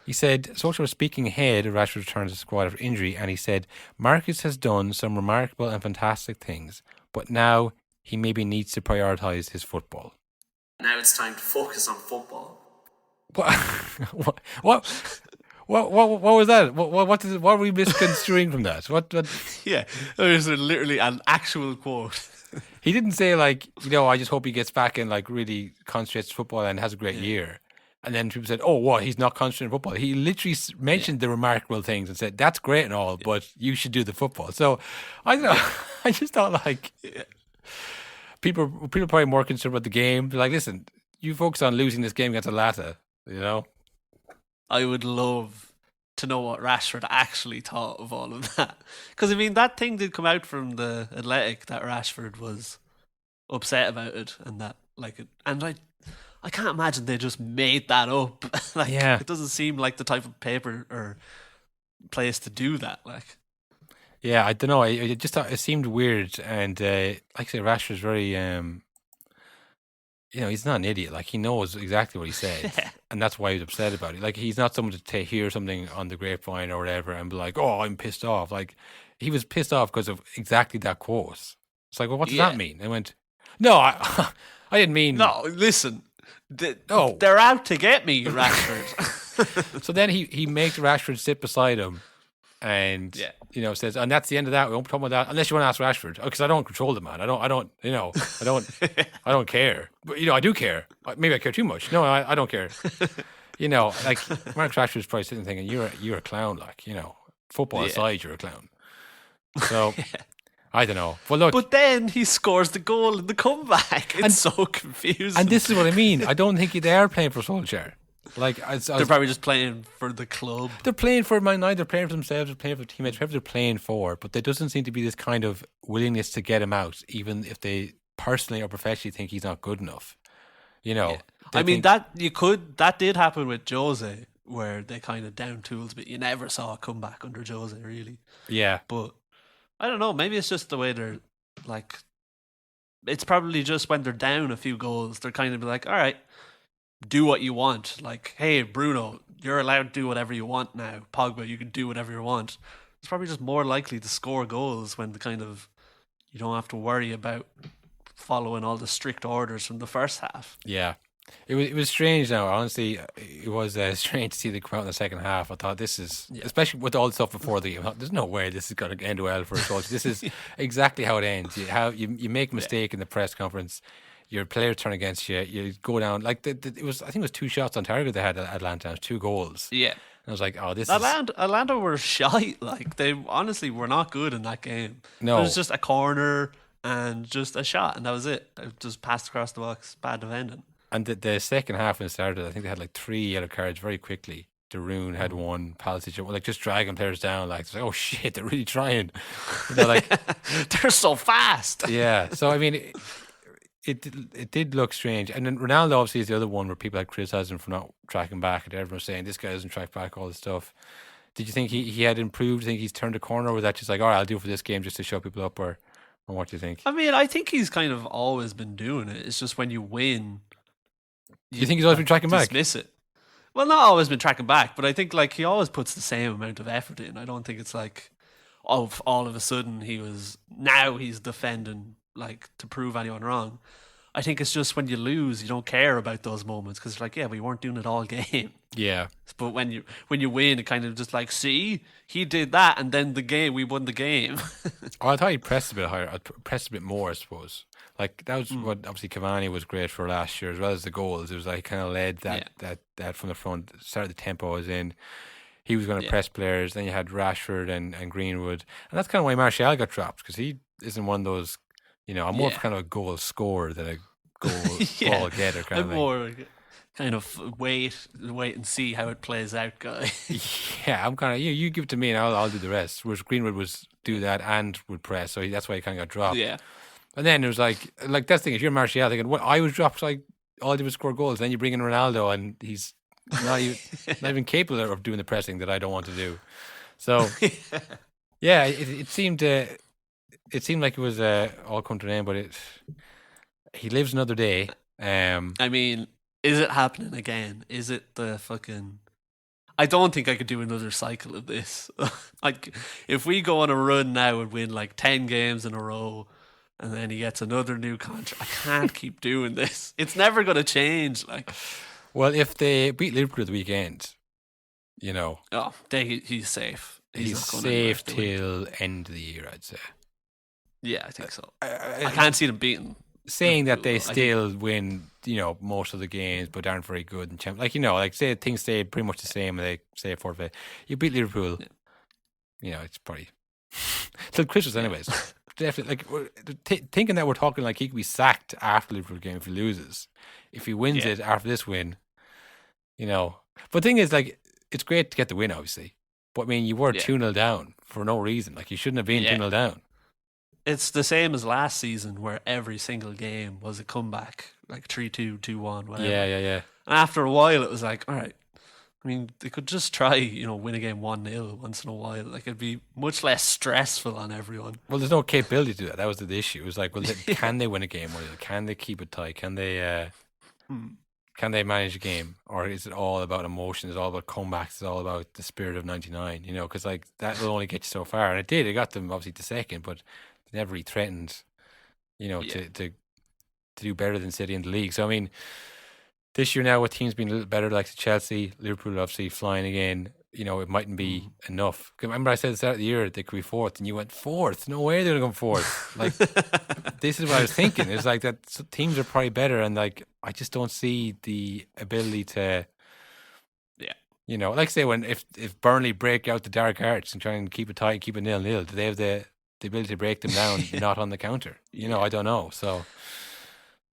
He said, Solskjaer was speaking ahead of Rashford's return to the squad after injury, and he said, Marcus has done some remarkable and fantastic things, but now he maybe needs to prioritise his football. Now it's time to focus on football. What was that? What were we misconstruing from that? What? Yeah, it was literally an actual quote. He didn't say like, I just hope he gets back and like really concentrates on football and has a great year. And then people said, oh, what? He's not concentrating on football. He literally mentioned the remarkable things and said, that's great and all, but you should do the football. So I don't know. I just thought like people are probably more concerned about the game. They're like, listen, you focus on losing this game against Atlanta, I would love to know what Rashford actually thought of all of that. Because, that thing did come out from the Athletic that Rashford was upset about it and that, I can't imagine they just made that up. It doesn't seem like the type of paper or place to do that. Yeah, I don't know. I just thought it seemed weird. And like I say, Rashford's very... he's not an idiot. He knows exactly what he said, and that's why he was upset about it. He's not someone to hear something on the grapevine or whatever and be like, "Oh, I'm pissed off." He was pissed off because of exactly that quote. It's like, well, what does that mean? I went, "No, I didn't mean." No, listen, they're out to get me, Rashford. So then he makes Rashford sit beside him, And says, and that's the end of that. We won't talk about that unless you want to ask Rashford, because I don't control the man. I don't I don't care. But I do care. Maybe I care too much. No, I don't care. Like Mark Rashford's probably sitting thinking, you're a clown. Like football aside, you're a clown. So I don't know. Well, look, but then he scores the goal in the comeback. It's so confusing. And this is what I mean. I don't think they are playing for Solskjaer. Like they're probably just playing for the club. They're playing for Man United. They're playing for themselves. They're playing for teammates. Whoever they're playing for, but there doesn't seem to be this kind of willingness to get him out, even if they personally or professionally think he's not good enough. I mean that did happen with Jose, where they kind of down tools, but you never saw a comeback under Jose, really. Yeah, but I don't know. Maybe it's just the way they're like. It's probably just when they're down a few goals, they're kind of like, all right, do what you want. Like, hey, Bruno, you're allowed to do whatever you want now. Pogba, you can do whatever you want. It's probably just more likely to score goals when you don't have to worry about following all the strict orders from the first half. Yeah. It was strange now. Honestly, it was strange to see them come out in the second half. I thought this is, especially with all the stuff before the game, I thought, there's no way this is going to end well for us. This is exactly how it ends. You make a mistake in the press conference. Your players turn against you. You go down like it was. I think it was 2 shots on target they had at Atlanta. 2 goals. Yeah, and I was like, oh, Atlanta were shy. Like they honestly were not good in that game. No, it was just a corner and just a shot, and that was it. It just passed across the box. Bad defending. And the second half when it started, I think they had like 3 yellow cards very quickly. Darun had one, Pulisic, like just dragging players down. Like, it's like, oh shit, they're really trying. They're like, they're so fast. Yeah. So I mean, it did look strange. And then Ronaldo obviously is the other one where people had criticised him for not tracking back, and everyone was saying this guy doesn't track back, all this stuff. Did you think he had improved? Do you think he's turned a corner, or was that just like, all right, I'll do it for this game just to show people up, or what do you think? I mean, I think he's kind of always been doing it. It's just when you win, you think he's always been tracking back? Dismiss it. Well, not always been tracking back, but I think like he always puts the same amount of effort in. I don't think it's like, all of a sudden he's defending like to prove anyone wrong. I think it's just when you lose, you don't care about those moments because it's like, yeah, we weren't doing it all game. Yeah. But when you win, it kind of just like, see, he did that, and then we won the game. I thought he pressed a bit higher. I pressed a bit more, I suppose. Like that was what obviously Cavani was great for last year, as well as the goals. It was like kind of led that from the front, started the tempo was in. He was going to press players. Then you had Rashford and Greenwood, and that's kind of why Martial got dropped, because he isn't one of those. I'm more of kind of a goal scorer than a goal ball getter kind of thing. More kind of wait and see how it plays out guy. Yeah, I'm kind of you give it to me and I'll do the rest. Whereas Greenwood was do that and would press, so that's why he kind of got dropped. Yeah. And then it was like that's the thing. If you're Martial thinking, what I was dropped, like all I did was score goals. Then you bring in Ronaldo and he's not even capable of doing the pressing that I don't want to do. So yeah, it seemed like it was all come to an end, but he lives another day. I mean, is it happening again? Is it the fucking? I don't think I could do another cycle of this. Like, if we go on a run now and win like 10 games in a row, and then he gets another new contract, I can't keep doing this. It's never going to change. Like, well, if they beat Liverpool at the weekend, he's safe. He's safe till end of the year, I'd say. Yeah, I think so. I can't see them beating. Saying that they still win, most of the games, but aren't very good in Champions. Like, say things stay pretty much the same, and they say forfeit. You beat Liverpool, it's probably till Christmas, anyways. Definitely, like thinking that we're talking like he could be sacked after the Liverpool game if he loses. If he wins it after this win, But the thing is, like, it's great to get the win, obviously. But I mean, you were 2-0 down for no reason. Like, you shouldn't have been 2-0 down. It's the same as last season where every single game was a comeback, like 3-2, 2-1, whatever. Yeah. And after a while, it was like, all right. I mean, they could just try, win a game 1-0 once in a while. Like, it'd be much less stressful on everyone. Well, there's no capability to do that. That was the issue. It was like, well, can they win a game? Or can they keep it tight? Can they manage a game? Or is it all about emotion? Is it all about comebacks? It's all about the spirit of 99? Because like that will only get you so far. And it did. It got them obviously to second, but they never really threatened, to do better than City in the league. So I mean, this year now with teams being a little better, like Chelsea, Liverpool obviously flying again, it mightn't be enough. Remember I said at the start of the year they could be fourth, and you went fourth. No way they're going to go fourth. Like, this is what I was thinking. It's like that teams are probably better, and like I just don't see the ability to. Yeah. Like say if Burnley break out the dark arts and try and keep it tight, keep it 0-0, do they have the ability to break them down, not on the counter? I don't know. So.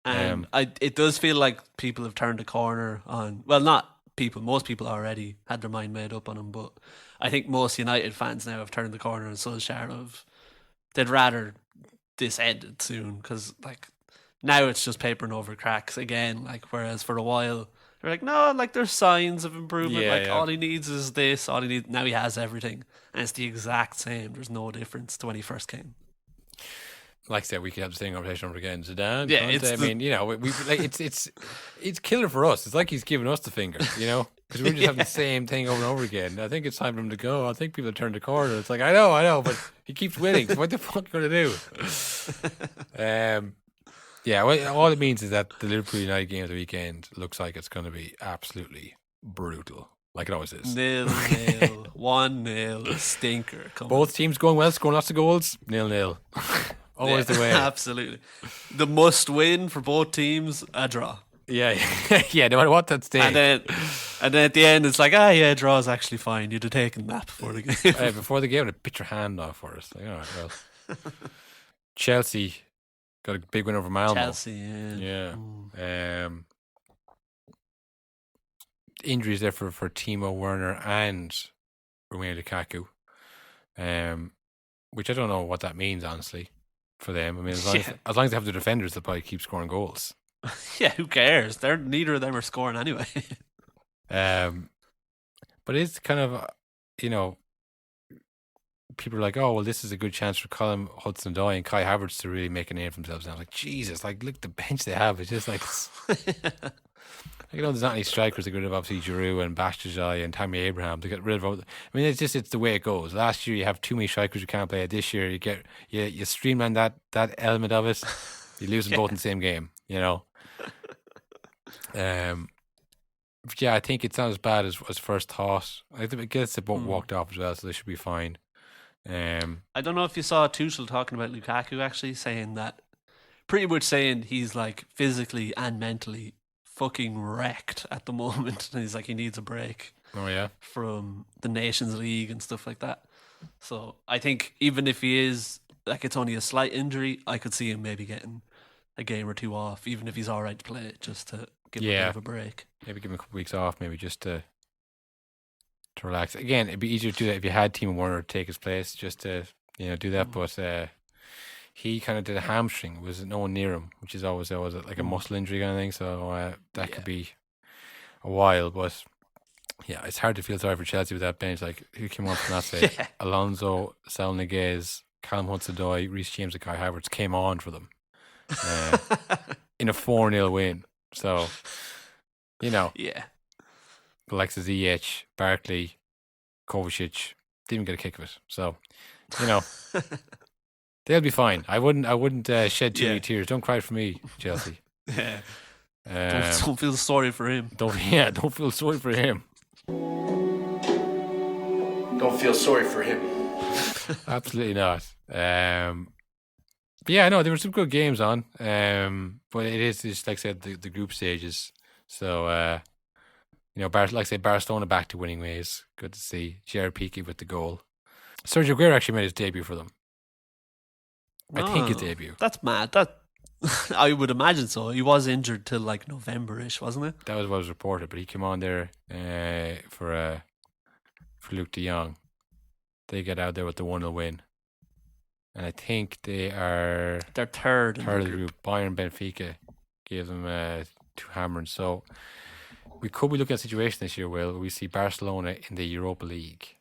It does feel like people have turned a corner on. Well, not people. Most people already had their mind made up on him, but I think most United fans now have turned the corner on Solsjkaer. They'd rather this ended soon, because like now it's just papering over cracks again. Like, whereas for a while they're like, no, like there's signs of improvement. All he needs is this. All he needs now, he has everything, and it's the exact same. There's no difference to when he first came. Like I said, we could have the same conversation over again. Zidane, yeah, we like it's killer for us. It's like he's giving us the finger, because we're just having the same thing over and over again. I think it's time for him to go. I think people have turned the corner. It's like I know, but he keeps winning. What the fuck are you going to do? Well, all it means is that the Liverpool United game of the weekend looks like it's going to be absolutely brutal, like it always is. 0-0, 1-0, stinker. Both teams going well, scoring lots of goals. 0-0. Always the way. Absolutely. The must win for both teams, a draw. Yeah, no matter what that stage. And then at the end, it's like, draw is actually fine. You'd have taken that before the game. Before the game, to bit your hand off for us. Like, all right, well. Chelsea got a big win over Malmo. Chelsea, yeah. Injuries there for Timo Werner and Romelu Lukaku, which I don't know what that means, honestly, for them. I mean, as long as they have the defenders, they'll probably keep scoring goals. Yeah, who cares? Neither of them are scoring anyway. But it's kind of, people are like, oh, well, this is a good chance for Callum Hudson-Odoi and Kai Havertz to really make a name for themselves. And I was like, Jesus, like, look at the bench they have. It's just like, there's not any strikers. They could have obviously Giroud and Bastujai and Tammy Abraham to get rid of. I mean, it's the way it goes. Last year you have too many strikers who can't play. This year you streamline that element of it. You lose them both in the same game. I think it's not as bad as first thought. I guess they both walked off as well, so they should be fine. I don't know if you saw Tuchel talking about Lukaku, actually pretty much saying he's like physically and mentally fucking wrecked at the moment, and he's like, he needs a break. Oh yeah, from the Nations League and stuff like that. So I think even if he is like, it's only a slight injury, I could see him maybe getting a game or two off, even if he's all right to play, just to give him a bit of a break. Maybe give him a couple of weeks off, maybe just to relax. Again, it'd be easier to do that if you had Timo Werner take his place, just to do that. But he kind of did a hamstring. Was no one near him, which is always like a muscle injury kind of thing. So that could be a while. But yeah, it's hard to feel sorry for Chelsea with that bench. Like, who came on from that side? Alonso, Saul Niguez, Callum Hudson-Odoi, Reece James, and Kai Havertz came on for them in a 4-0 win. So, the likes of Ziyech, Barkley, Kovacic didn't get a kick of it. So, they'll be fine. I wouldn't shed too many tears. Don't cry for me, Chelsea. Don't feel sorry for him. Don't feel sorry for him. Don't feel sorry for him. Absolutely not. But there were some good games on. But it is just, like I said, the group stages. So, Barcelona back to winning ways. Good to see. Gerard Piqué with the goal. Sergio Aguero actually made his debut for them. I think his debut. That's mad. I would imagine so. He was injured till like November-ish, wasn't it? That was what was reported, but he came on there for Luke de Jong. They get out there with the 1-0 win. And I think they're third in the group. Bayern Benfica gave them 2 hammers. So we could be looking at a situation this year where we see Barcelona in the Europa League.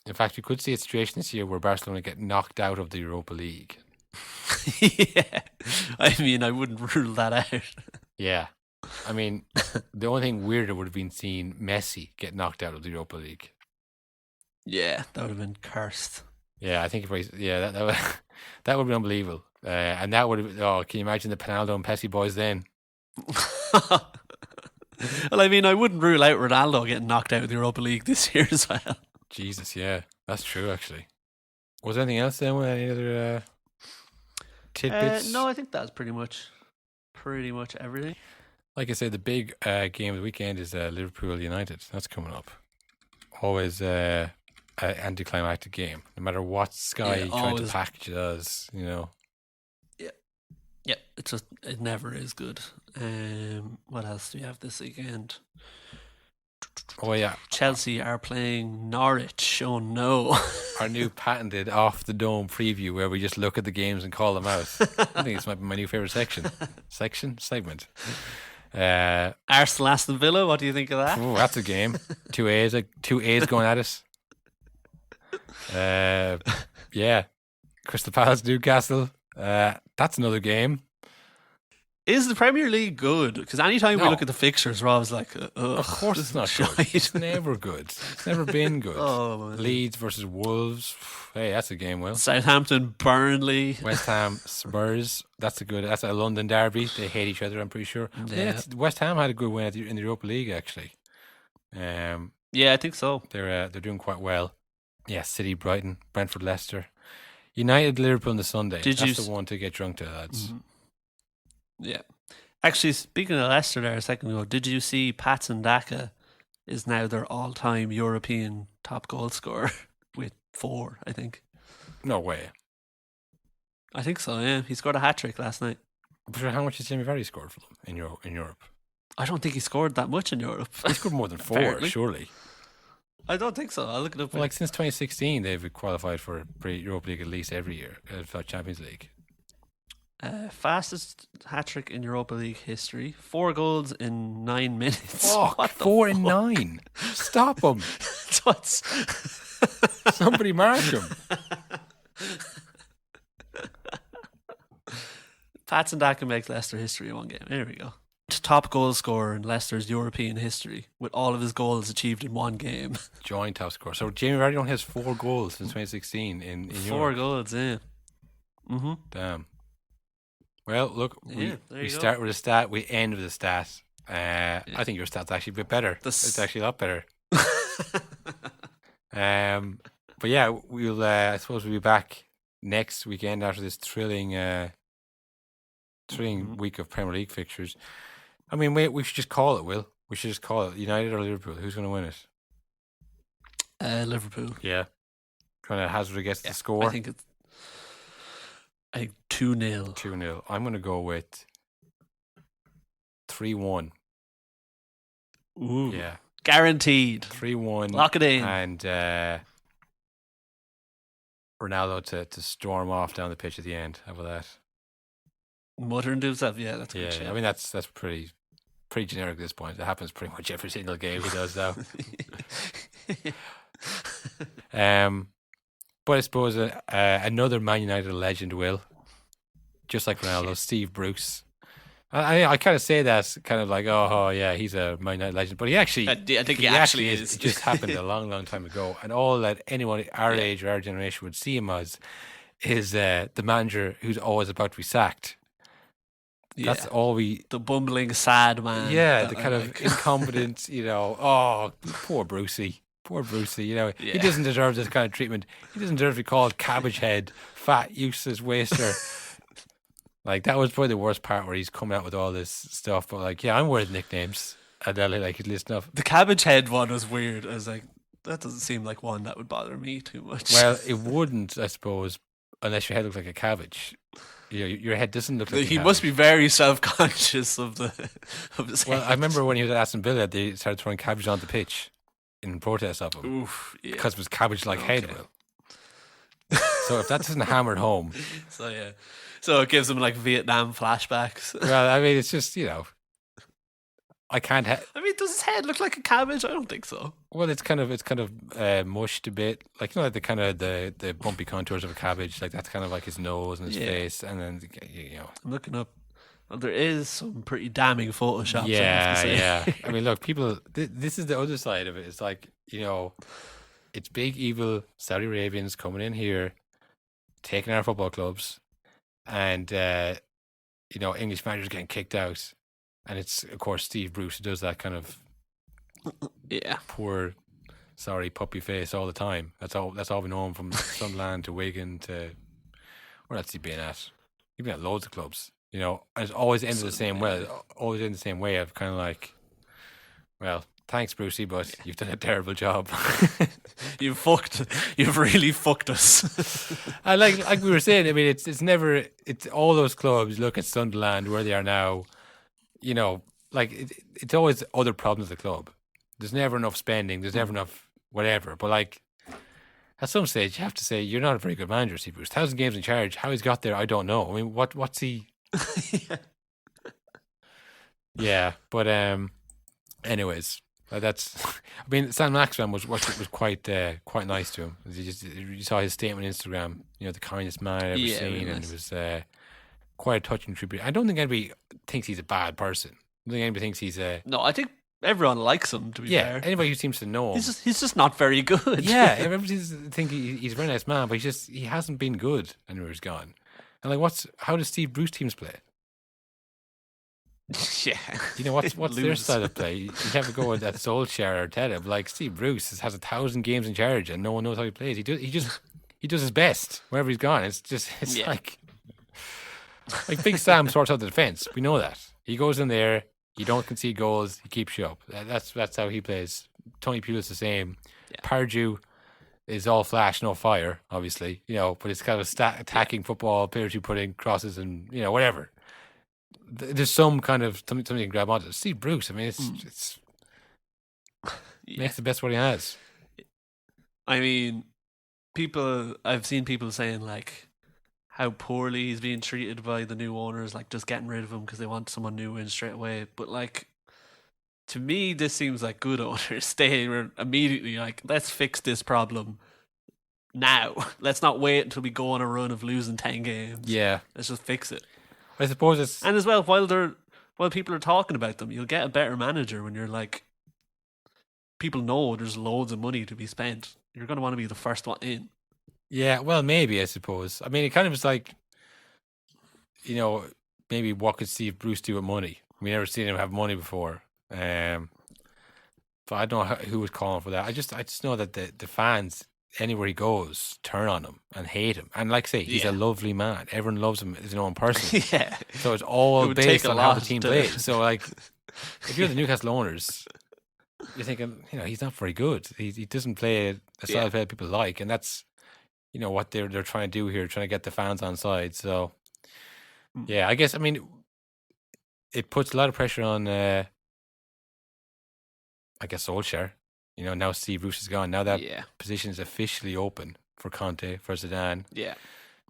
In fact, we could see a situation this year where Barcelona get knocked out of the Europa League. Yeah. I mean, I wouldn't rule that out. Yeah. I mean, the only thing weirder would have been seeing Messi get knocked out of the Europa League. Yeah, that would have been cursed. Yeah, I think that would be unbelievable. And that would have, can you imagine the Pinaldo and Pessi boys then? Well, I mean, I wouldn't rule out Ronaldo getting knocked out of the Europa League this year as well. Jesus, yeah, that's true. Actually, was there anything else then? Any other tidbits? No, I think that's pretty much everything. Like I said, the big game of the weekend is Liverpool United. That's coming up. Always an anticlimactic game, no matter what Sky trying to package it as. Yeah, it never is good. What else do we have this weekend? Oh yeah, Chelsea are playing Norwich. Oh no! Our new patented off the dome preview where we just look at the games and call them out. I think this might be my new favorite segment. Arsenal Aston Villa. What do you think of that? Oh, that's a game. Two A's going at us. Yeah, Crystal Palace Newcastle. That's another game. Is the Premier League good? Because anytime we look at the fixtures, Rob's like, of course it's not good. It's never good. It's never been good. Leeds versus Wolves. Hey, that's a game, Will. Southampton, Burnley. West Ham, Spurs. That's a London derby. They hate each other, I'm pretty sure. Yeah. West Ham had a good win in the Europa League, actually. Yeah, I think so. They're doing quite well. Yeah, City, Brighton, Brentford, Leicester. United, Liverpool on the Sunday. That's the one to get drunk to, lads. Mm-hmm. Yeah. Actually, speaking of Leicester there a second ago, did you see Patson Daka is now their all-time European top goal scorer with 4, I think. No way. I think so, yeah. He scored a hat-trick last night. But how much has Jamie Vardy scored for them in Europe? I don't think he scored that much in Europe. He scored more than 4, surely. I don't think so. I'll look it up. Well, since 2016, they've qualified for Europa League at least every year, for Champions League. Fastest hat-trick in Europa League history. 4 goals in 9 minutes. Fuck, 4 in 9. Stop him. Somebody mark him. Patson Daka makes Leicester history in one game. There we go. Top goal scorer in Leicester's European history with all of his goals achieved in one game. Joint top scorer. So Jamie Vardy only has 4 goals since 2016 in 4 Europe. goals, yeah. Mm-hmm. Damn. Well, look, we start with a stat, we end with a stat. I think your stat's actually a bit better. It's actually a lot better. But yeah, we'll. I suppose we'll be back next weekend after this thrilling week of Premier League fixtures. I mean, we should just call it, Will. We should just call it United or Liverpool. Who's going to win it? Liverpool. Yeah. Trying to hazard a guess the score. I think 2-0. 2-0. I'm going to go with 3-1. Ooh. Yeah. Guaranteed. 3-1. Lock it in. And Ronaldo to storm off down the pitch at the end. How about that? Muttering to himself. Yeah, that's good. I mean, that's pretty generic at this point. It happens pretty much every single game he does, though. But I suppose another Man United legend, Will, just like Ronaldo, Steve Bruce. I kind of say that kind of like, oh yeah, he's a Man United legend, but he actually, I think he actually is. It just happened a long, long time ago, and all that anyone our age or our generation would see him as is the manager who's always about to be sacked. Yeah. That's all the bumbling, sad man. Yeah, the kind of incompetent, oh, poor Brucey. Poor Brucey, he doesn't deserve this kind of treatment. He doesn't deserve to be called cabbage head, fat, useless waster. That was probably the worst part where he's coming out with all this stuff. But I'm worried nicknames. And they'll listen up. The cabbage head one was weird. I was like, that doesn't seem like one that would bother me too much. Well, it wouldn't, I suppose, unless your head looks like a cabbage. Your head doesn't look like he must be very self-conscious of his head. Well, I remember when he was at Aston Villa, they started throwing cabbage on the pitch in protest of him. Oof, yeah. Because it was cabbage-like head, Will. So if that doesn't hammer it home. So it gives him Vietnam flashbacks. Well, I mean, it's just, I can't. I mean, does his head look like a cabbage? I don't think so. Well, it's kind of mushed a bit, the kind of the bumpy contours of a cabbage. That's kind of like his nose and his face, and then I'm looking up. Well, there is some pretty damning Photoshop. Yeah. I mean, look, people. This is the other side of it. It's it's big evil Saudi Arabians coming in here, taking our football clubs, and English managers getting kicked out. And it's, of course, Steve Bruce who does that kind of poor, sorry, puppy face all the time. That's all we know him from Sunderland to Wigan to where else he been at? He's been at loads of clubs, you know. And it's always ended the same way. Always in the same way of kind of like, well, thanks, Brucey, but you've done a terrible job. You've really fucked us. And like we were saying, I mean, it's all those clubs. Look at Sunderland where they are now. You know, like it's always other problems at the club. There's never enough spending. There's never enough whatever. But like at some stage, you have to say you're not a very good manager, Steve Bruce. 1,000 games in charge. How he's got there, I don't know. I mean, what's he? Yeah, but anyways, that's. I mean, Sam Maxwell was quite nice to him. You saw his statement on Instagram. You know, the kindest man I've ever seen, and it was quite a touching tribute. I don't think anybody thinks he's a bad person. I don't think anybody thinks he's a. No, I think everyone likes him. To be fair, anybody who seems to know him, he's just not very good. Yeah, everybody thinks he's a very nice man, but he hasn't been good anywhere he's gone. And like, how does Steve Bruce teams play? Yeah, you know what's their style of play? You have to go with that Solsjkaer or Arteta. But like Steve Bruce has 1,000 games in charge, and no one knows how he plays. He does his best wherever he's gone. It's like Big Sam sorts out the defense. We know that he goes in there. You don't concede goals. He keeps you up. That's how he plays. Tony Pulis the same. Yeah. Pardew is all flash, no fire. Obviously, you know, but it's kind of attacking football. Players who put in crosses and you know whatever. There's some kind of something you can grab onto. Steve Bruce, I mean, it's makes the best what he has. I mean, I've seen people saying like how poorly he's being treated by the new owners, like just getting rid of him because they want someone new in straight away. But like, to me, this seems like good owners staying immediately. Like, let's fix this problem now. Let's not wait until we go on a run of losing 10 games. Yeah, let's just fix it. I suppose it's... And as well, while people are talking about them, you'll get a better manager when you're like... People know there's loads of money to be spent. You're going to want to be the first one in. Yeah, well, maybe, I suppose. I mean, it kind of was like... You know, maybe what could Steve Bruce do with money? We never seen him have money before. But I don't know who was calling for that. I just know that the fans... Anywhere he goes, turn on him and hate him. And like I say, he's a lovely man. Everyone loves him as an own person. Yeah. So it's all based on how the team plays. So like, if you're the Newcastle owners, you're thinking, you know, he's not very good. He doesn't play a style of play that people like, and that's, you know, what they're trying to do here, trying to get the fans on side. So yeah, I guess, I mean, it puts a lot of pressure on, I guess, Solskjaer. You know, now Steve Bruce is gone. Now that position is officially open for Conte, for Zidane. Yeah.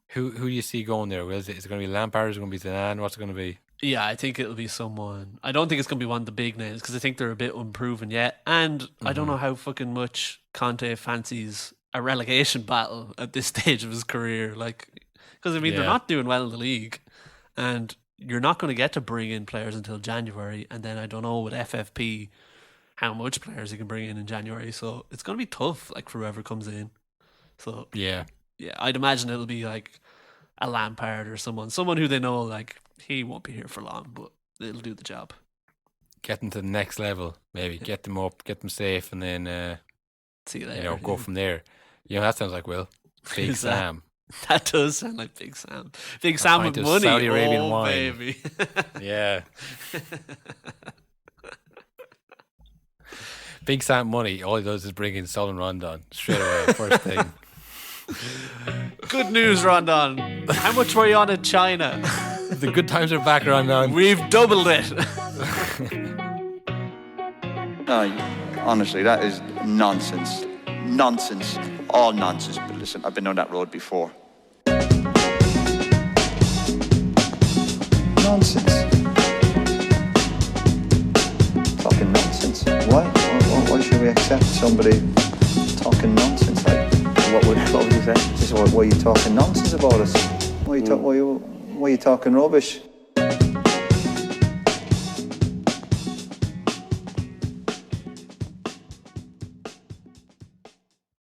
Who do you see going there? Is it going to be Lampard? Is it going to be Zidane? What's it going to be? Yeah, I think it'll be someone. I don't think it's going to be one of the big names because I think they're a bit unproven yet. And I don't know how fucking much Conte fancies a relegation battle at this stage of his career. Like, because I mean, they're not doing well in the league, and you're not going to get to bring in players until January. And then I don't know with FFP how much players he can bring in January. So it's going to be tough, like, for whoever comes in. So yeah, I'd imagine it'll be like a Lampard or someone who they know, like, he won't be here for long, but it'll do the job. Get them to the next level, maybe. Get them up, get them safe, and then see you later. You know, go from there. You know, that sounds like Will. Big Sam. That does sound like Big Sam. Big Sam with money. Saudi Arabian wine. Baby. Yeah. Big Sam money, all he does is bring in Solomon Rondon straight away, first thing. Good news, Rondon. How much were you on in China? The good times are back, Rondon. We've doubled it. No, honestly, that is nonsense. Nonsense. All nonsense. But listen, I've been on that road before. Nonsense. Talking nonsense. Why? Why should we accept somebody talking nonsense? Like, what would you say? What are you talking nonsense about us? Why are you talking rubbish?